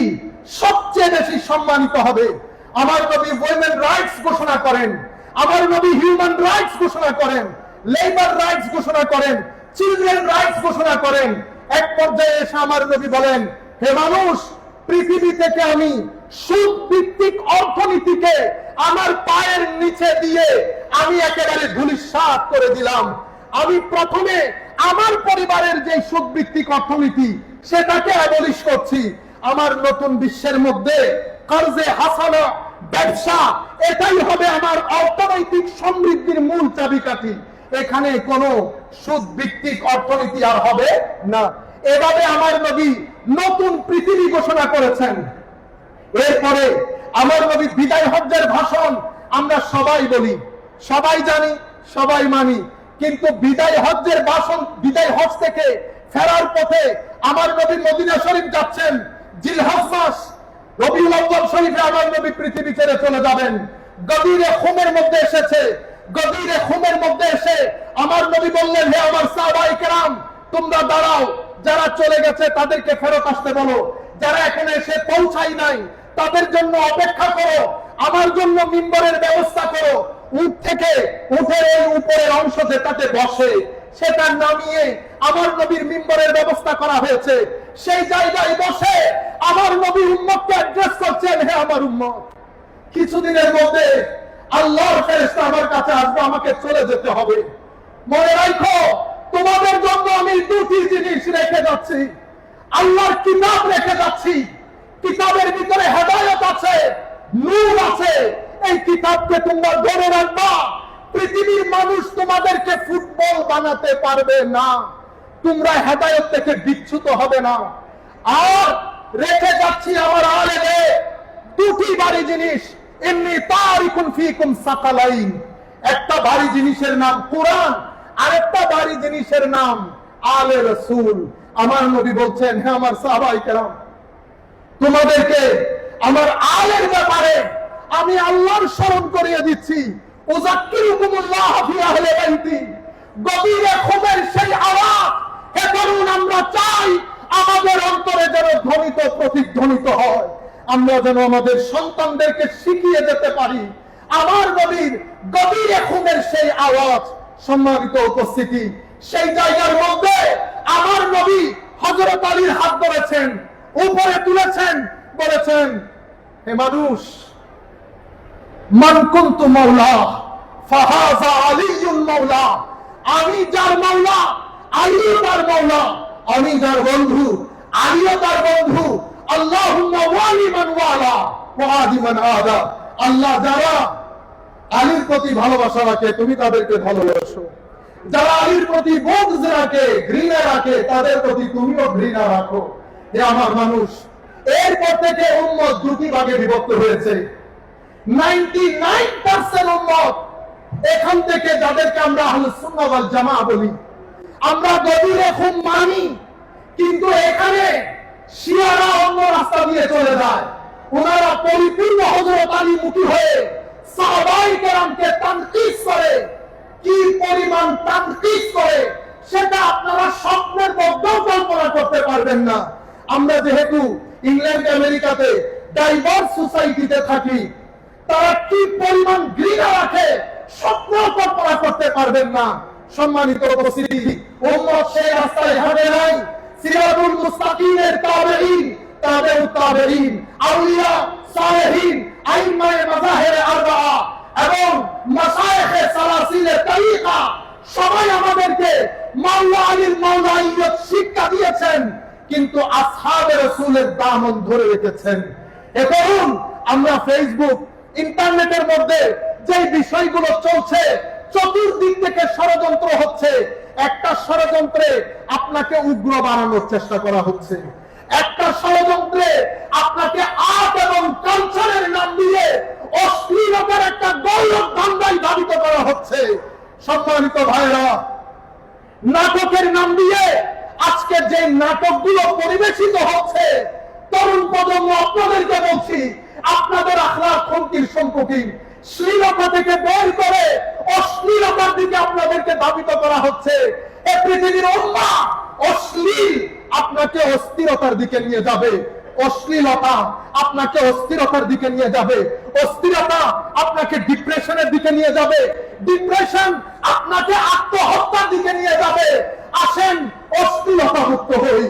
সবচেয়ে বেশি সম্মানিত হবে। আমার নবী উইমেন রাইটস ঘোষণা করেন, আমার নবী হিউম্যান রাইটস ঘোষণা করেন, লেবার রাইটস ঘোষণা করেন, চিলড্রেন রাইটস ঘোষণা করেন। এক পর্যায়ে এসে আমার নবী বলেন, হে মানুষ, পৃথিবী থেকে আমি সুদ ভিত্তিক অর্থনীতিকে আমার পায়ের নিচে দিয়ে আমি একেবারে ধূলিসাৎ করে দিলাম। আমি প্রথমে আমার পরিবারের যে সুদ ভিত্তিক অর্থনীতি সেটাকে অ্যাবলিশ করছি। আমার নতুন বিশ্বের মধ্যে কর্জে হাসানা, ব্যবসা, এটাই হবে আমার অর্থনৈতিক সমৃদ্ধির মূল চাবিকাঠি। এখানে কোনো সুদ ভিত্তিক অর্থনীতি আর হবে না। এভাবে আমার নবী নতুন পৃথিবী ঘোষণা করেছেন। এরপরে আমার নবী বিদায় হজ্জের ভাষণ আমরা সবাই বলি, সবাই জানি, সবাই মানি, কিন্তু বিদায় হজ্জের ভাষণ, বিদায় হজ থেকে ফেরার পথে আমার নবী মদিনা শরীফ যাচ্ছেন। জিলহজ মাস রবিউল আউয়াল শরীফে আমার নবী পৃথিবী ছেড়ে চলে যাবেন। গদিরে খুমের মধ্যে এসেছে। গদিরে খুমের মধ্যে এসে আমার নবী বললেন, হে আমার সাহাবায়ে কেরাম, তোমরা দাঁড়াও, যারা চলে গেছে তাদেরকে ফেরত আসতে বলো, যারা এখানে এসে পৌঁছাই নাই তাদের জন্য অপেক্ষা করো, আমার জন্য মিম্বরের ব্যবস্থা করো। উট থেকে উটের এই উপরের অংশ যেটাতে বসে সেটা নামিয়ে আমার নবীর মিম্বরের ব্যবস্থা করা হয়েছে। সেই জায়গায় বসে আমার নবী উম্মতকে অ্যাড্রেস করছেন, হে আমার উম্মত, কিছুদিনের মধ্যে আল্লাহর ফেরেশতা আমার কাছে আসবে, আমাকে চলে যেতে হবে। মনে রাখো, তোমাদের জন্য আমি দুটি জিনিস রেখে যাচ্ছি। আল্লাহর কিতাব রেখে যাচ্ছি। কিতাবের ভিতরে হেদায়েত আছে, নূর আছে। এই কিতাবকে তোমরা ধরে রাখবা। পৃথিবীর মানুষ তোমাদেরকে ফুটবল বানাতে পারবে না। তোমরা হেদায়েত থেকে বিচ্যুত হবে না। আর রেখে যাচ্ছি আমার আলেমে দুটি ভারী জিনিস, এমনি তারিকুন ফিকুম সাকালাইন। একটা ভারী জিনিসের নাম কোরআন, আরেকটা ভারী জিনিসের নাম আলে রাসূল। আমার নবী বলছেন, হে আমার সাহাবায়ে কেরাম, তোমাদেরকে আমার আলের ব্যাপারে আমি আল্লাহর স্মরণ করিয়ে দিচ্ছি। উযাক্কিরুকুমুল্লাহ ফি আহলি বাইতি। গভীরে খুমের সেই আওয়াজ, হে তরুণ, আমরা চাই আমাদের অন্তরে যেন ধ্বনিত প্রতিধ্বনিত হয়। আমরা যেন আমাদের সন্তানদেরকে শিখিয়ে যেতে পারি আমার নবীর গভীরে খুমের সেই আওয়াজ। সম্মানিত উপস্থিতি, সেই জায়গার মধ্যে আমার নবী হযরত আলীর হাত ধরেছেন, উপরে তুলেছেন, বলেছেন, হে মানুষ, মান কুনতু মাওলা ফাহাযা আলীউল মাওলা। আমি যার মাওলা, আলীও তার মাওলা। আমি যার বন্ধু, আলীও তার বন্ধু। আল্লাহুম্মা ওয়ালি মান ওয়ালা ওয়া আদি মান আদা। আল্লাহ যারা আলীর প্রতি ভালোবাসা রাখে তুমি তাদেরকে ভালোবাসো, যারা আলীর প্রতি বুগজ রাখে, ঘৃণা রাখে, তাদের প্রতি তুমিও ঘৃণা রাখো। হে আমার মানুষ, এরপর থেকে উম্মত দুটি ভাগে বিভক্ত হয়েছে। 99% উম্মত এখান থেকে, যাদেরকে আমরা আহলুস সুন্নাহ ওয়াল জামাআহ বলি, আমরা গভীরে খুব মানি, কিন্তু এখানে শিয়ারা অন্য রাস্তা দিয়ে চলে যায়। ওনারা পরিপূর্ণ হযরত আলী মুখী হয়ে সাহাবায়ে কেরামকে তানকিস করে। কি পরিমাণ তানকিস করে সেটা আপনারা স্বপ্নের মধ্যেও কল্পনা করতে পারবেন না। আমরা যেহেতু ইংল্যান্ড আমেরিকাতে ডাইভার্স সোসাইটিতে থাকি, তারা কি পরিমাণ ঘৃণা রাখে স্বপ্ন কল্পনা করতে পারবেন না। সম্মানিত উপস্থিতি, উম্মত সেই রাস্তায় হাঁটে নাই। সিরাতুল মুস্তাকিমের তাবেঈন, তাবেউত তাবেঈন, আউলিয়া, সালেহিন, আইম্মায়ে মাযাহিব আরবাআ এবং মাশায়েখে সালাসিলে তরিকা সবাই আমাদেরকে মাওলা আলীর মাওলাইয়ত শিক্ষা দিয়েছেন, কিন্তু আসহাবে রাসূলের দামন ধরে রেখেছেন। এখন আমরা ফেসবুক, ইন্টারনেটের মধ্যে যে বিষয়গুলো চলছে, চতুর্দিক থেকে ষড়যন্ত্র হচ্ছে। একটা ষড়যন্ত্রে আপনাকে উগ্র বানানোর চেষ্টা করা হচ্ছে, একটা ষড়যন্ত্রে আপনাকে আর্ট এবং কালচারের নাম দিয়ে অশ্লীলতার একটা গৌরব ধান্দায় ধাবিত করা হচ্ছে। সম্মানিত ভাইরা, নাটকের নাম দিয়ে আজকে যে নাটকগুলো পরিবেশিত হচ্ছে, তরুণ প্রজন্ম আপনাদেরকে বলছি, আপনাদের আখলাক খন্তির সম্মুখীন। শ্লীলতা থেকে বের করে অশ্লীলতার দিকে আপনাদেরকে ধাবিত করা হচ্ছে। এই পৃথিবীর উম্মাহ অশ্লীল আপনাকে অস্থিরতার দিকে নিয়ে যাবে, অশ্লীলতা আপনাকে অস্থিরতার দিকে নিয়ে যাবে, অস্থিরতা আপনাকে ডিপ্রেশনের দিকে নিয়ে যাবে, ডিপ্রেশন আপনাকে আত্মহত্যার দিকে নিয়ে যাবে। আসেন অশ্লীলতা মুক্ত হই,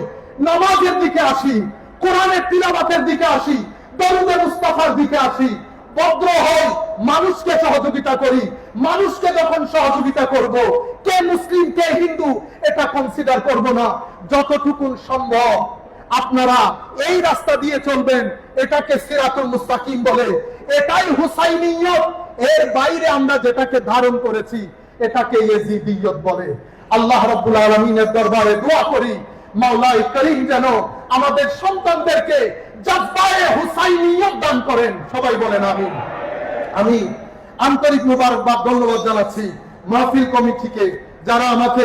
নামাজের দিকে আসি, কোরআনের তিলাওয়াতের দিকে আসি, দরুদে মুস্তাফার দিকে আসি, ভদ্র হই, মানুষকে সহযোগিতা করি। মানুষকে যখন সহযোগিতা করব, কে মুসলিম কে হিন্দু এটা কনসিডার করব না। যতটুকুন সম্ভব আপনারা এই রাস্তা দিয়ে চলবেন, এটাকে সিরাতুল মুস্তাকিম বলে, এটাই হুসাইনিয়ত। এর বাইরে আমরা যেটাকে ধারণ করেছি এটাকে ইয়াজিদিয়ত বলে। আল্লাহ রাব্বুল আলামিনের দরবারে দোয়া করি, মাওলাই করিম যেন আমাদের সন্তানদেরকে জজ্বায়ে হুসাইনিয়ত দান করেন। সবাই বলেন আমিন। আমি আন্তরিক মুবারকবাদ, ধন্যবাদ জানাচ্ছি মাহফিল কমিটিকে, যারা আমাকে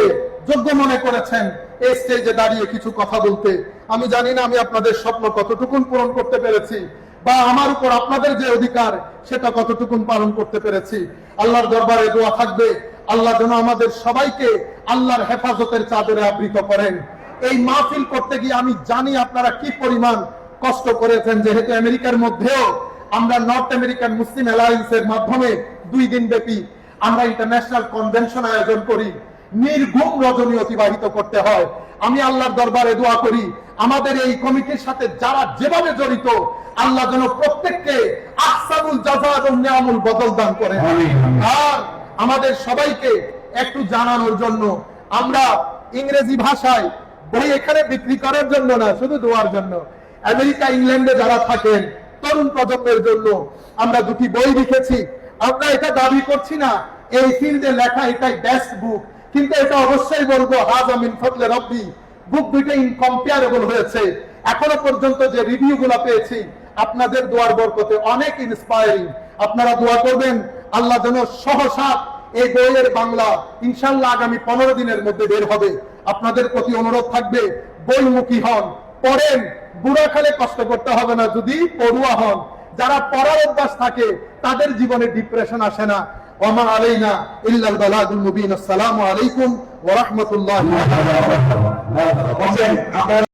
যোগ্য মনে করেছেন এই স্টেজে দাঁড়িয়ে কিছু কথা বলতে। আমি জানি না আমি আপনাদের স্বপ্ন কতটুকুন পূরণ করতে পেরেছি, বা আমার উপর আপনাদের যে অধিকার সেটা কতটুকুন পালন করতে পেরেছি। আল্লাহর দরবারে দোয়া থাকবে, আল্লাহ যেন আমাদের সবাইকে আল্লাহর হেফাজতের চাদরে আবৃত করেন। এই মাহফিল করতে গিয়ে আমি জানি আপনারা কি পরিমাণ কষ্ট করেছেন, যেহেতু আমেরিকার মধ্যেও আমরা নর্থ আমেরিকান মুসলিম অ্যালায়েন্সের মাধ্যমে 2 দিন ব্যাপী আমরা ইন্টারন্যাশনাল কনভেনশন আয়োজন করি। নির্ঘুম রজনী অতিবাহিত করতে হয়। আমি আল্লাহর দরবারে দোয়া করি, আমাদের এই কমিটির সাথে যারা যেভাবে জড়িত, আল্লাহ যেন প্রত্যেককে আহসানুল জাযা এবং নিয়ামুল বদল দান করেন। আর আমাদের সবাইকে একটু জানানোর জন্য, আমরা ইংরেজি ভাষায় বই এখানে বিক্রি করার জন্য না, শুধু দোয়ার জন্য, আমেরিকা ইংল্যান্ডে যারা থাকেন তরুণ প্রজন্মের জন্য আমরা 2টি বই লিখেছি। আমরা এটা দাবি করছি না এই ফিল্ডে লেখা এটাই বেস্ট বুক, কিন্তু এটা অবশ্যই বলবো হাযা মিন ফাদলি রাব্বি, বুক দুটো ইনকম্পারেবল হয়েছে। এখনো পর্যন্ত যে রিভিউ গুলো পেয়েছি আপনাদের দোয়ার বরকতে অনেক ইন্সপায়ারিং। আপনারা দোয়া করবেন আল্লাহ যেন সহসা এই বইয়ের বাংলা ইনশাআল্লাহ আগামী 15 দিনের মধ্যে বের হবে। আপনাদের প্রতি অনুরোধ থাকবে, বইমুখী হন, পড়েন, বুড়া খালে কষ্ট করতে হবে না যদি পড়ুয়া হন। যারা পড়ার অভ্যাস থাকে তাদের জীবনে ডিপ্রেশন আসে না। ওমা আলাইনা ইল্লাল বালাগুল মুবিন। আসসালামু আলাইকুম ওয়া রাহমাতুল্লাহি ওয়া বারাকাতুহু।